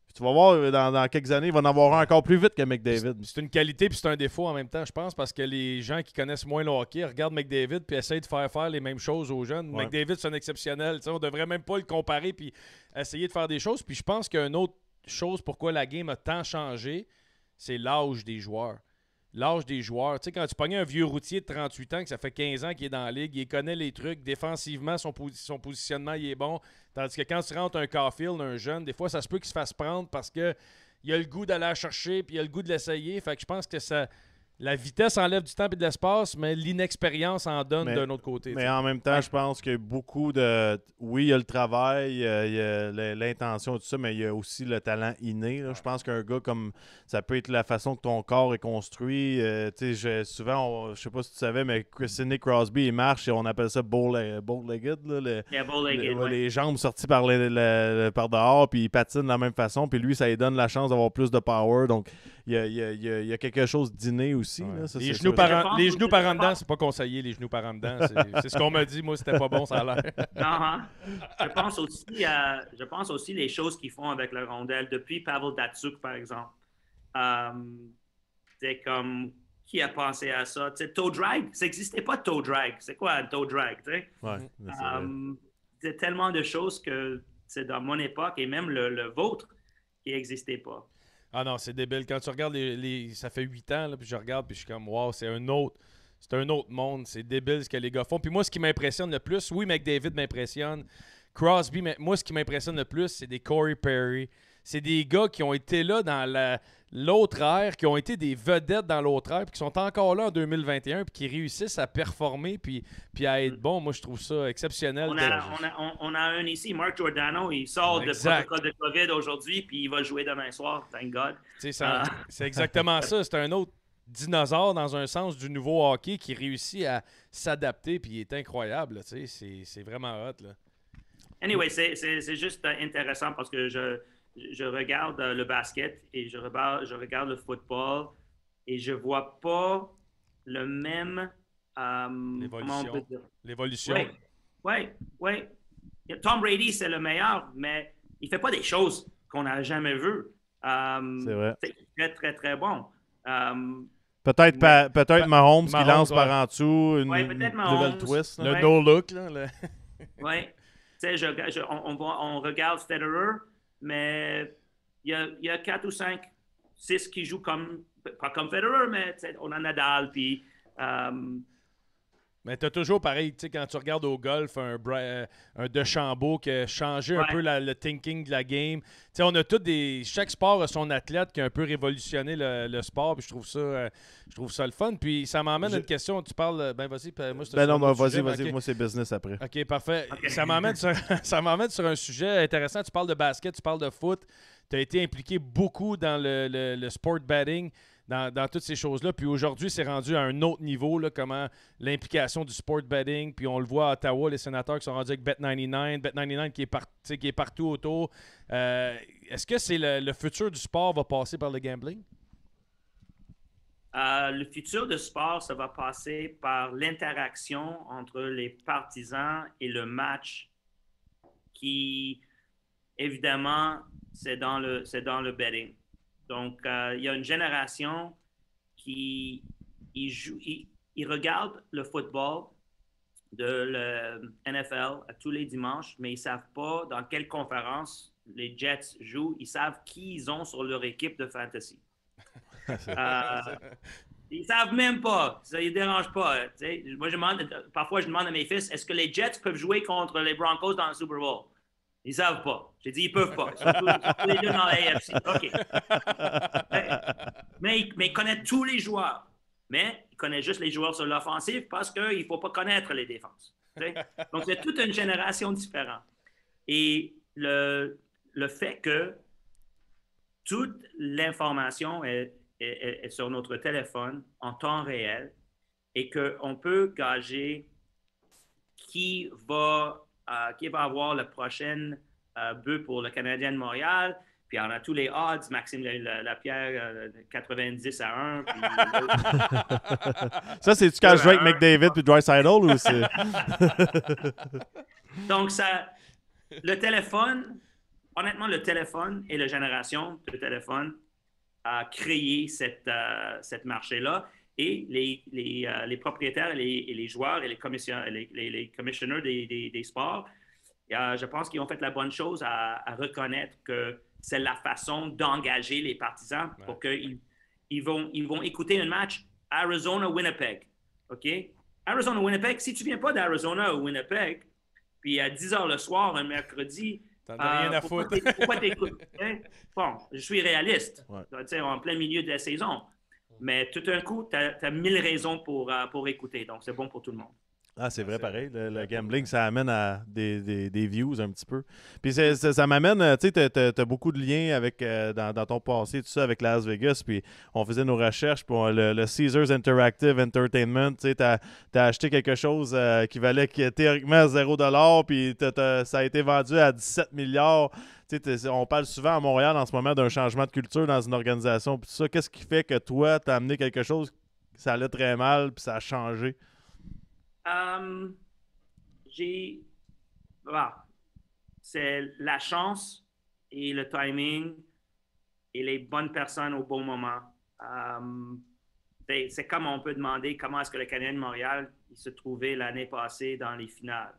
Puis tu vas voir, dans quelques années, il va en avoir un encore plus vite que McDavid. C'est une qualité puis c'est un défaut en même temps, je pense, parce que les gens qui connaissent moins le hockey regardent McDavid puis essayent de faire les mêmes choses aux jeunes. Ouais. McDavid, c'est un exceptionnel. Tu sais, on devrait même pas le comparer puis essayer de faire des choses. Puis je pense qu'une autre chose pourquoi la game a tant changé, c'est l'âge des joueurs. L'âge des joueurs. Tu sais, quand tu pognes un vieux routier de 38 ans, que ça fait 15 ans qu'il est dans la ligue, il connaît les trucs. Défensivement, son positionnement, il est bon. Tandis que quand tu rentres un Caulfield, un jeune, des fois, ça se peut qu'il se fasse prendre parce qu'il a le goût d'aller la chercher puis il a le goût de l'essayer. Fait que je pense que la vitesse enlève du temps et de l'espace, mais l'inexpérience en donne d'un autre côté. Mais en même temps, je pense qu'il y a beaucoup de... Oui, il y a le travail, il y a l'intention et tout ça, mais il y a aussi le talent inné. Là. Je pense qu'un gars comme... Ça peut être la façon que ton corps est construit. Souvent, je sais pas si tu savais, mais Sidney Crosby, il marche et on appelle ça bow-legged. Les jambes sorties par dehors, puis il patine de la même façon, puis lui, ça lui donne la chance d'avoir plus de power. Donc, il y a quelque chose d'inné aussi. Ouais. Là, ça, les genoux par en dedans, c'est pas conseillé, les genoux par en dedans. C'est ce qu'on m'a dit, moi, c'était pas bon, ça a l'air. Je pense aussi les choses qu'ils font avec la rondelle. Depuis Pavel Datsyuk, par exemple. C'est comme... Qui a pensé à ça? T'sais, toe drag, ça n'existait pas toe drag. C'est quoi un toe drag? C'est tellement de choses que c'est dans mon époque et même le vôtre qui n'existait pas. Ah non, c'est débile. Quand tu regardes ça fait 8 ans, là, puis je regarde, puis je suis comme, wow, c'est un autre monde. C'est débile ce que les gars font. Puis moi, ce qui m'impressionne le plus, oui, McDavid m'impressionne. Crosby, mais moi, ce qui m'impressionne le plus, c'est des Corey Perry. C'est des gars qui ont été là dans l'autre ère, qui ont été des vedettes dans l'autre ère, puis qui sont encore là en 2021, puis qui réussissent à performer, puis à être bons. Moi, je trouve ça exceptionnel. On a un ici, Mark Giordano, il sort de protocole de COVID aujourd'hui, puis il va jouer demain soir, thank God. C'est exactement ça. C'est un autre dinosaure dans un sens du nouveau hockey qui réussit à s'adapter, puis il est incroyable. C'est vraiment hot. Là. Anyway, c'est juste intéressant parce que je regarde le basket et je regarde le football et je vois pas le même... L'évolution. Oui. Tom Brady, c'est le meilleur, mais il fait pas des choses qu'on n'a jamais vues. C'est vrai. C'est très, très, très bon. Peut-être Mahomes qui lance par en dessous, une nouvelle twist. Là. Le no-look. Oui. On regarde Federer, mais il y a 4 ou 5, 6 qui jouent pas comme Federer, mais on a Nadal, puis... Mais t'as toujours pareil, tu sais, quand tu regardes au golf, un DeChambeau qui a changé un peu le thinking de la game. Tu sais, on a chaque sport a son athlète qui a un peu révolutionné le sport, puis je trouve ça le fun. Puis ça m'emmène à une question, tu parles, vas-y, moi je te vas-y, moi c'est business après. OK, parfait. Okay. Ça m'emmène sur un sujet intéressant, tu parles de basket, tu parles de foot, tu as été impliqué beaucoup dans le sport betting. Dans toutes ces choses-là. Puis aujourd'hui, c'est rendu à un autre niveau, là, comment l'implication du sport betting. Puis on le voit à Ottawa, les sénateurs qui sont rendus avec Bet99. Bet99 qui est partout autour. Est-ce que c'est le futur du sport va passer par le gambling? Le futur du sport, ça va passer par l'interaction entre les partisans et le match qui, évidemment, c'est dans le betting. Donc, il y a une génération qui regarde le football de le NFL à tous les dimanches, mais ils ne savent pas dans quelle conférence les Jets jouent, ils savent qui ils ont sur leur équipe de fantasy. Ils savent même pas. Ça ne les dérange pas. Moi, parfois, je demande à mes fils, est-ce que les Jets peuvent jouer contre les Broncos dans le Super Bowl? Ils ne savent pas. J'ai dit, ils ne peuvent pas. Ils sont tous les deux dans la AFC. OK. Mais ils connaissent tous les joueurs. Mais ils connaissent juste les joueurs sur l'offensive parce qu'il ne faut pas connaître les défenses. Donc, c'est toute une génération différente. Et le fait que toute l'information est sur notre téléphone en temps réel et qu'on peut gager qui va avoir le prochain but pour le Canadien de Montréal. Puis on a tous les odds, Maxime Lapierre, 90-1. Puis ça, c'est-tu quand je joue avec McDavid puis Draisaitl ou c'est... Donc, le téléphone, honnêtement, le téléphone et la génération de téléphone a créé cette marché-là. Et les propriétaires et les joueurs et les commissionnaires des sports, je pense qu'ils ont fait la bonne chose à reconnaître que c'est la façon d'engager les partisans pour qu'ils vont écouter un match Arizona-Winnipeg. OK? Arizona-Winnipeg, si tu ne viens pas d'Arizona ou Winnipeg, puis à 10 h le soir, un mercredi, t'en as rien à foutre. Pourquoi t'écoutes? Bon, je suis réaliste. Ouais. En plein milieu de la saison. Mais tout d'un coup, tu as 1000 raisons pour écouter. Donc, c'est bon pour tout le monde. Ah, c'est vrai, pareil. Le gambling, ça amène à des views un petit peu. Puis ça m'amène, tu sais, t'as beaucoup de liens avec, dans ton passé, tout ça, avec Las Vegas. Puis on faisait nos recherches pour le Caesars Interactive Entertainment. Tu sais, t'as acheté quelque chose qui valait théoriquement 0$, puis ça a été vendu à 17 milliards. On parle souvent à Montréal en ce moment d'un changement de culture dans une organisation. Puis ça, qu'est-ce qui fait que toi, t'as amené quelque chose, ça allait très mal, puis ça a changé? C'est la chance et le timing et les bonnes personnes au bon moment. C'est comme on peut demander comment est-ce que le Canadien de Montréal il se trouvait l'année passée dans les finales.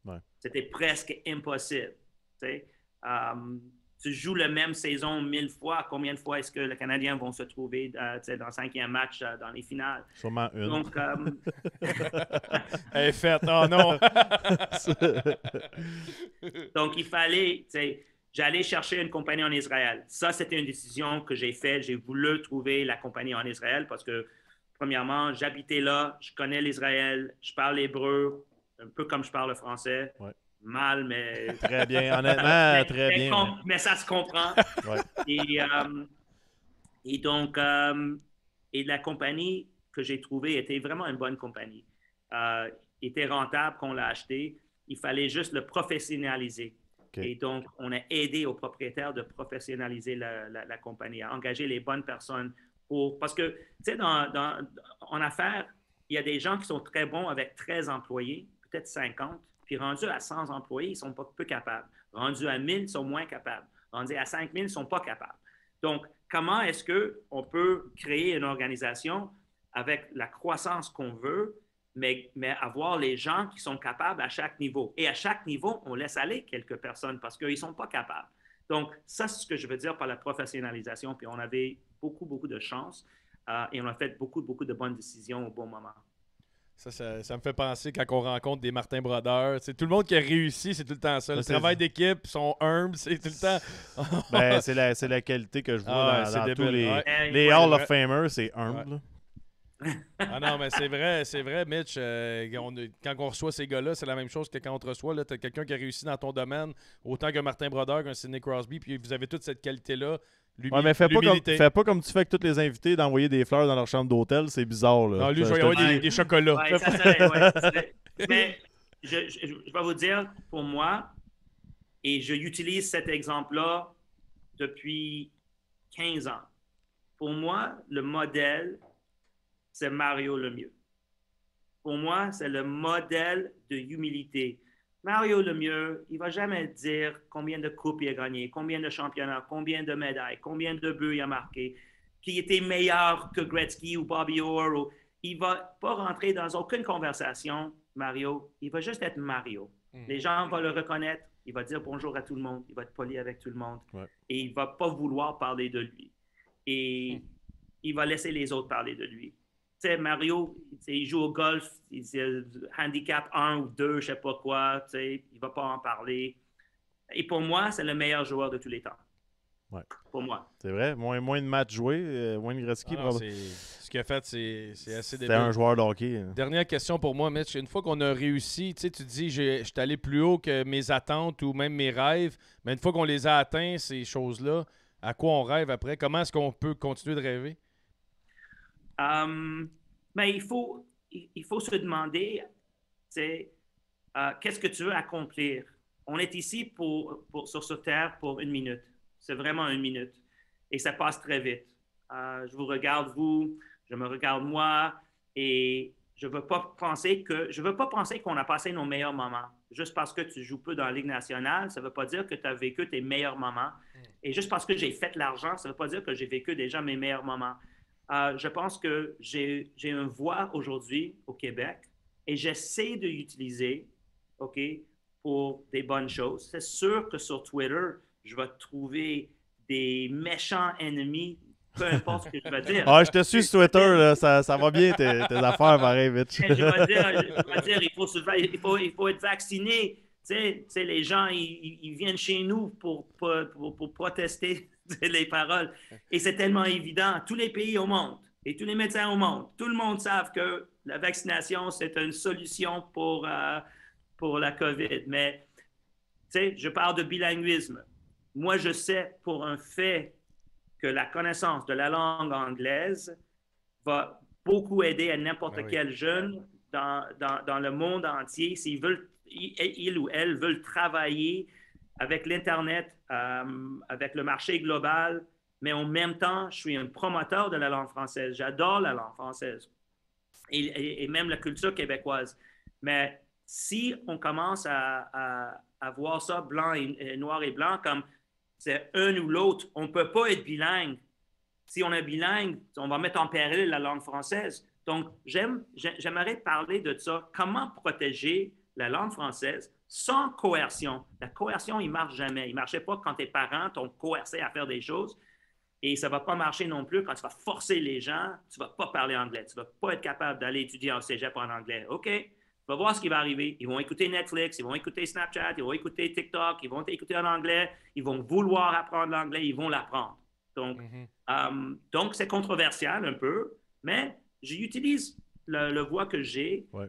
Ouais. C'était presque impossible. Tu joues la même saison 1000 fois. Combien de fois est-ce que les Canadiens vont se trouver dans le 5e match dans les finales? Sûrement une. Donc, elle est faite. Oh non! Donc, il fallait... J'allais chercher une compagnie en Israël. Ça, c'était une décision que j'ai faite. J'ai voulu trouver la compagnie en Israël parce que, premièrement, j'habitais là, je connais l'Israël, je parle l'hébreu, un peu comme je parle le français. Ouais. Mal, mais... Très bien, honnêtement, très bien. Mais ça se comprend. Ouais. Et donc, la compagnie que j'ai trouvée était vraiment une bonne compagnie. Était rentable qu'on l'a acheté. Il fallait juste le professionnaliser. Okay. Et donc, on a aidé aux propriétaires de professionnaliser la compagnie, à engager les bonnes personnes. Parce que, tu sais, en affaires, il y a des gens qui sont très bons avec 13 employés, peut-être 50. Puis rendus à 100 employés, ils ne sont pas peu capables. Rendus à 1000, ils sont moins capables. Rendus à 5000, ils ne sont pas capables. Donc, comment est-ce qu'on peut créer une organisation avec la croissance qu'on veut, mais avoir les gens qui sont capables à chaque niveau? Et à chaque niveau, on laisse aller quelques personnes parce qu'ils ne sont pas capables. Donc, ça, c'est ce que je veux dire par la professionnalisation. Puis on avait beaucoup, beaucoup de chance et on a fait beaucoup, beaucoup de bonnes décisions au bon moment. Ça me fait penser quand on rencontre des Martin Brodeur. Tout le monde qui a réussi, c'est tout le temps ça. Le travail d'équipe, sont humbles, c'est tout le temps... Ben, c'est la qualité que je vois dans tous les Hall of Famers, c'est humble. Ouais. Ah non, mais c'est vrai, Mitch. Quand on reçoit ces gars-là, c'est la même chose que quand on te reçoit. Tu as quelqu'un qui a réussi dans ton domaine, autant qu'un Martin Brodeur, qu'un Sidney Crosby, puis vous avez toute cette qualité-là. Ouais, mais fais pas comme tu fais avec tous les invités d'envoyer des fleurs dans leur chambre d'hôtel, c'est bizarre. Là. Non, lui, je vais envoyer des chocolats. Ouais, ça serait. Mais je vais vous dire, pour moi, et j'utilise cet exemple-là depuis 15 ans. Pour moi, le modèle, c'est Mario Lemieux. Pour moi, c'est le modèle de humilité. Mario Lemieux, il ne va jamais dire combien de coupes il a gagné, combien de championnats, combien de médailles, combien de buts il a marqué, qui était meilleur que Gretzky ou Bobby Orr. Il ne va pas rentrer dans aucune conversation, Mario. Il va juste être Mario. Les gens vont le reconnaître Il va dire bonjour à tout le monde. Il va être poli avec tout le monde. Ouais. Et il ne va pas vouloir parler de lui. Et il va laisser les autres parler de lui. Tu sais, Mario, il joue au golf, il handicap 1 ou 2, je ne sais pas quoi. Il ne va pas en parler. Et pour moi, c'est le meilleur joueur de tous les temps. Ouais. Pour moi. C'est vrai. Moins de matchs joués. Wayne Gretzky, ce qu'il a fait, c'est assez débile. C'était un joueur de hockey. Dernière question pour moi, Mitch. Une fois qu'on a réussi, tu dis, je suis allé plus haut que mes attentes ou même mes rêves, mais une fois qu'on les a atteints, ces choses-là, à quoi on rêve après? Comment est-ce qu'on peut continuer de rêver? Mais il faut se demander, qu'est-ce que tu veux accomplir? On est ici sur cette terre pour 1 minute. C'est vraiment 1 minute. Et ça passe très vite. Je vous regarde, vous, je me regarde moi, et je ne veux pas penser qu'on a passé nos meilleurs moments. Juste parce que tu joues peu dans la Ligue nationale, ça ne veut pas dire que tu as vécu tes meilleurs moments. Et juste parce que j'ai fait de l'argent, ça ne veut pas dire que j'ai vécu déjà mes meilleurs moments. Je pense que j'ai une voix aujourd'hui au Québec et j'essaie de l'utiliser, OK, pour des bonnes choses. C'est sûr que sur Twitter, je vais trouver des méchants ennemis, peu importe ce que je vais dire. Ah, je te suis sur Twitter, là, ça va bien tes affaires, pareil, Mitch. Je vais dire, il faut être vacciné. Tu sais, les gens, ils viennent chez nous pour protester les paroles. Et c'est tellement évident. Tous les pays au monde et tous les médecins au monde, tout le monde savent que la vaccination, c'est une solution pour la COVID. Mais, tu sais, je parle de bilinguisme. Moi, je sais pour un fait que la connaissance de la langue anglaise va beaucoup aider à n'importe quel jeune dans le monde entier s'ils veulent, ils ou elles veulent travailler avec l'Internet, avec le marché global, mais en même temps, je suis un promoteur de la langue française. J'adore la langue française et même la culture québécoise. Mais si on commence à voir ça blanc et noir et blanc, comme c'est un ou l'autre, on ne peut pas être bilingue. Si on est bilingue, on va mettre en péril la langue française. Donc, j'aimerais parler de ça. Comment protéger la langue française sans coercion? La coercion, il ne marche jamais. Il ne marchait pas quand tes parents t'ont coercé à faire des choses. Et ça ne va pas marcher non plus quand tu vas forcer les gens. Tu ne vas pas parler anglais. Tu ne vas pas être capable d'aller étudier en cégep en anglais. OK? Tu vas voir ce qui va arriver. Ils vont écouter Netflix, ils vont écouter Snapchat, ils vont écouter TikTok, ils vont écouter en anglais. Ils vont vouloir apprendre l'anglais, ils vont l'apprendre. Donc, c'est controversial un peu, mais j'utilise le voix que j'ai. Ouais.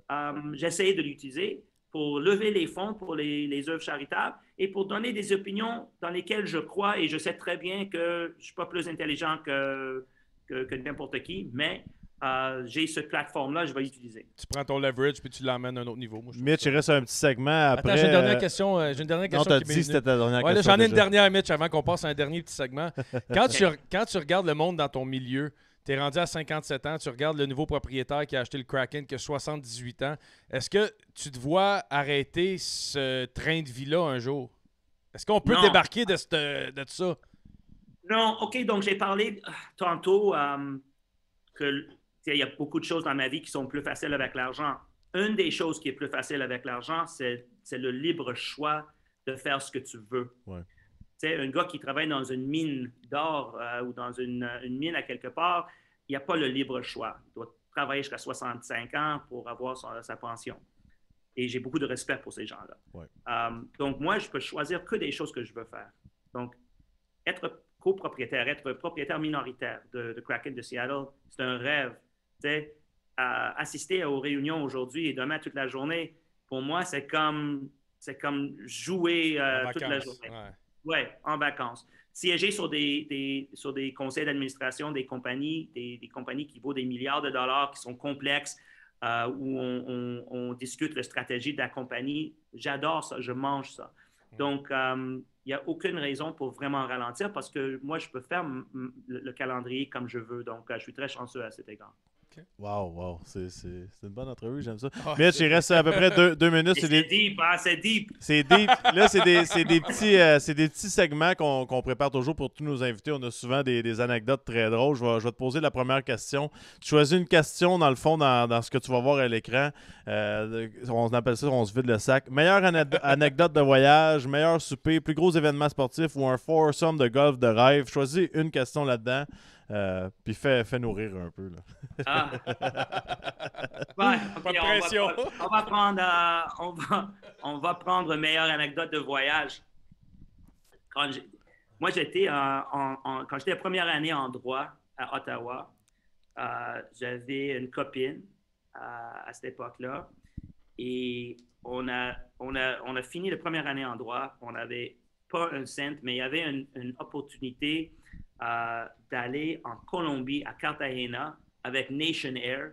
J'essaie de l'utiliser pour lever les fonds pour les œuvres charitables et pour donner des opinions dans lesquelles je crois, et je sais très bien que je ne suis pas plus intelligent que n'importe qui, mais j'ai cette plateforme-là, je vais l'utiliser. Tu prends ton leverage puis tu l'emmènes à un autre niveau. Moi, Mitch, il reste un petit segment après. Attends, j'ai une dernière question. Non, t'as dit que c'était ta dernière question. Là, j'en ai une déjà. dernière, Mitch, avant qu'on passe à un dernier petit segment. Quand tu regardes le monde dans ton milieu, tu es rendu à 57 ans, tu regardes le nouveau propriétaire qui a acheté le Kraken qui a 78 ans. Est-ce que tu te vois arrêter ce train de vie-là un jour? Est-ce qu'on peut débarquer de ça? Non, OK, donc j'ai parlé tantôt qu'il y a beaucoup de choses dans ma vie qui sont plus faciles avec l'argent. Une des choses qui est plus facile avec l'argent, c'est le libre choix de faire ce que tu veux. Ouais. Tu sais, un gars qui travaille dans une mine d'or ou dans une mine à quelque part, il n'y a pas le libre choix. Il doit travailler jusqu'à 65 ans pour avoir sa pension. Et j'ai beaucoup de respect pour ces gens-là. Ouais. Donc, moi, je peux choisir que des choses que je veux faire. Donc, être copropriétaire, être propriétaire minoritaire de Kraken de Seattle, c'est un rêve. Tu sais, assister aux réunions aujourd'hui et demain toute la journée, pour moi, c'est comme jouer toute la journée. Oui, en vacances. Siéger sur des conseils d'administration des compagnies qui vaut des milliards de dollars, qui sont complexes, où on discute la stratégie de la compagnie. J'adore ça, je mange ça. Donc, il n'y a aucune raison pour vraiment ralentir parce que moi, je peux faire le calendrier comme je veux. Donc, je suis très chanceux à cet égard. Wow. C'est une bonne entrevue, j'aime ça. Ah, Mitch, il reste à peu près 2 minutes. C'est deep, hein, c'est deep. C'est deep. Là, c'est des petits segments qu'on prépare toujours pour tous nos invités. On a souvent des anecdotes très drôles. Je vais te poser la première question. Tu choisis une question, dans le fond, dans ce que tu vas voir à l'écran. On appelle ça, on se vide le sac. Meilleure anecdote de voyage, meilleur souper, plus gros événement sportif ou un foursome de golf de rêve. Choisis une question là-dedans. Puis fais nourrir un peu. Là. Ah. Ouais, ok, Pas de pression. on va prendre meilleure anecdote de voyage. Moi, j'étais quand j'étais première année en droit à Ottawa, j'avais une copine à cette époque-là et on a fini la première année en droit. On n'avait pas un cent, mais il y avait une opportunité d'aller en Colombie, à Cartagena, avec Nation Air,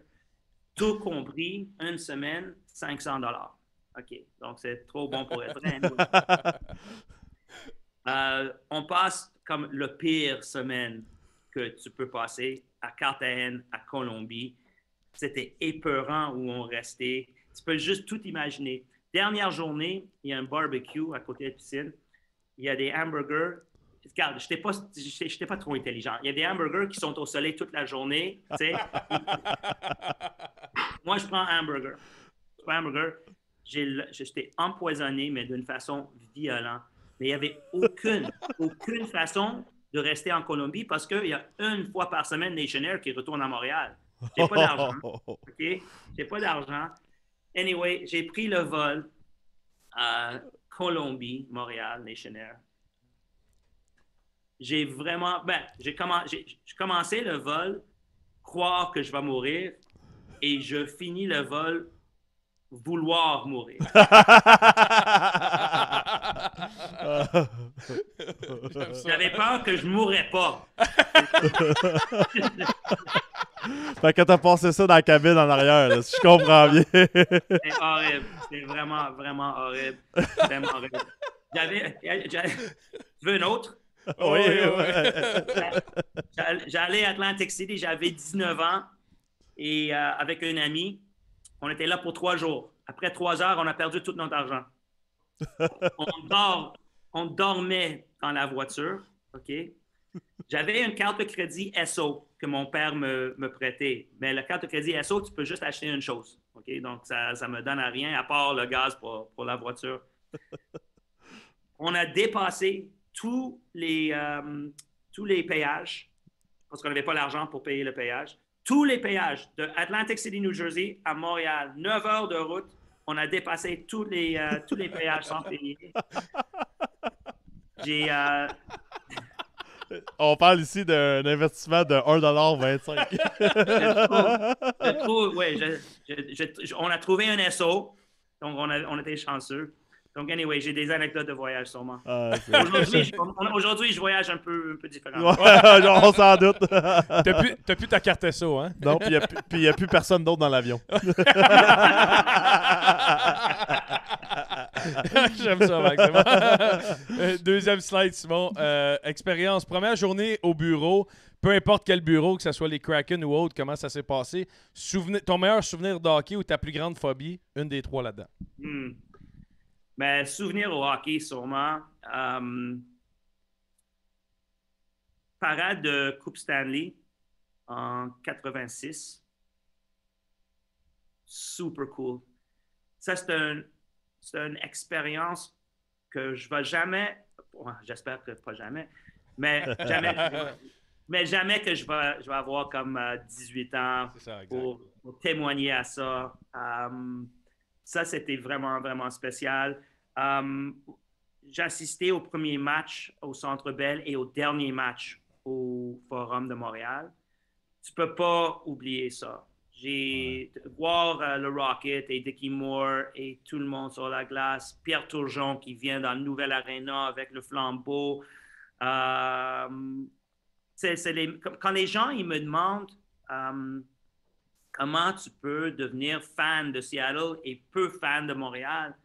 tout compris, une semaine, $500. OK, donc c'est trop bon pour être vrai. On passe comme le pire semaine que tu peux passer à Cartagena, à Colombie. C'était épeurant où on restait. Tu peux juste tout imaginer. Dernière journée, il y a un barbecue à côté de la piscine. Il y a des hamburgers. Regarde, je n'étais pas trop intelligent. Il y a des hamburgers qui sont au soleil toute la journée. Tu sais. Moi, je prends un hamburger. J'étais empoisonné, mais d'une façon violente. Mais il n'y avait aucune façon de rester en Colombie parce qu'il y a une fois par semaine Nation Air qui retourne à Montréal. Je n'ai pas d'argent. OK? J'ai pas d'argent. Anyway, j'ai pris le vol à Colombie, Montréal, Nation Air. J'ai commencé le vol, croire que je vais mourir, et je finis le vol, vouloir mourir. J'avais peur que je ne mourrais pas. Fait que t'as passé ça dans la cabine en arrière, là, si je comprends bien. C'est horrible. C'est vraiment, vraiment horrible. Vraiment horrible. Tu veux une autre? Oui. J'allais à Atlantic City, j'avais 19 ans et avec un ami, on était là pour 3 jours. Après 3 heures, on a perdu tout notre argent. On dormait dans la voiture, OK? J'avais une carte de crédit SO que mon père me prêtait. Mais la carte de crédit SO, tu peux juste acheter une chose, OK? Donc, ça ne me donne à rien à part le gaz pour la voiture. On a dépassé tous les péages, parce qu'on n'avait pas l'argent pour payer le péage. Tous les péages de Atlantic City, New Jersey à Montréal, 9 heures de route, on a dépassé tous les péages sans payer. On parle ici d'un investissement de 1,25$. On a trouvé un SO, donc on était chanceux. Donc, anyway, j'ai des anecdotes de voyage sûrement. Aujourd'hui, je voyage un peu différemment. On s'en doute. T'as plus ta carte SO, hein? Non, puis il n'y a plus personne d'autre dans l'avion. J'aime ça, Max. Deuxième slide, Simon. Expérience. Première journée au bureau. Peu importe quel bureau, que ce soit les Kraken ou autre, comment ça s'est passé. Ton meilleur souvenir de hockey ou ta plus grande phobie? Une des trois là-dedans. Ben, souvenir au hockey, sûrement. Parade de Coupe Stanley en 86. Super cool. Ça, c'est une expérience que je ne vais jamais, j'espère que pas jamais, mais jamais que je vais avoir comme 18 ans pour témoigner à ça. Ça, c'était vraiment, vraiment spécial. J'ai assisté au premier match au Centre Bell et au dernier match au Forum de Montréal. Tu ne peux pas oublier ça. Voir le Rocket et Dickie Moore et tout le monde sur la glace, Pierre Turgeon qui vient dans le nouvel aréna avec le flambeau. Quand les gens ils me demandent comment tu peux devenir fan de Seattle et peu fan de Montréal,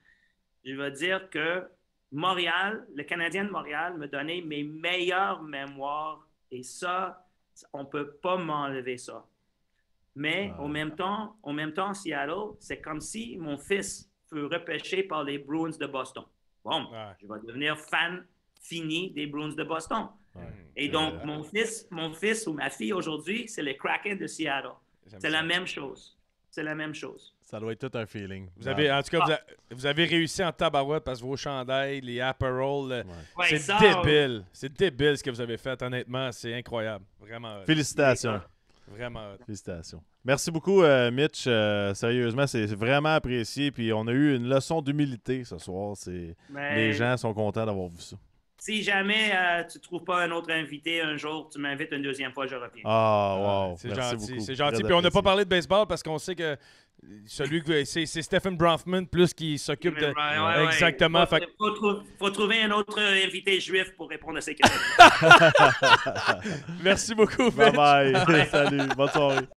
je veux dire que Montréal, le Canadien de Montréal me donnait mes meilleures mémoires et ça, on ne peut pas m'enlever ça. Mais en même temps, Seattle, c'est comme si mon fils fut repêché par les Bruins de Boston. Bon, je vais devenir fan fini des Bruins de Boston. Et donc, mon fils ou ma fille aujourd'hui, c'est les Kraken de Seattle. C'est la même chose. C'est la même chose. Ça doit être tout un feeling. En tout cas, vous avez réussi en tabarouette parce que vos chandails, les apparels, Ouais, c'est débile. C'est débile ce que vous avez fait, honnêtement. C'est incroyable. Vraiment. Félicitations. Vraiment. Félicitations. Merci beaucoup, Mitch. Sérieusement, c'est vraiment apprécié. Puis on a eu une leçon d'humilité ce soir. Les gens sont contents d'avoir vu ça. Si jamais tu ne trouves pas un autre invité un jour, tu m'invites une deuxième fois, je reviens. Ah, wow. C'est Merci gentil. beaucoup. C'est gentil. Très Puis on n'a pas apprécié. parlé de baseball parce qu'on sait que c'est Stephen Bronfman plus qui s'occupe de. Ouais. Exactement. Faut trouver un autre invité juif pour répondre à ces questions. Merci beaucoup, Bye Mitch. bye. Salut. Bonne soirée.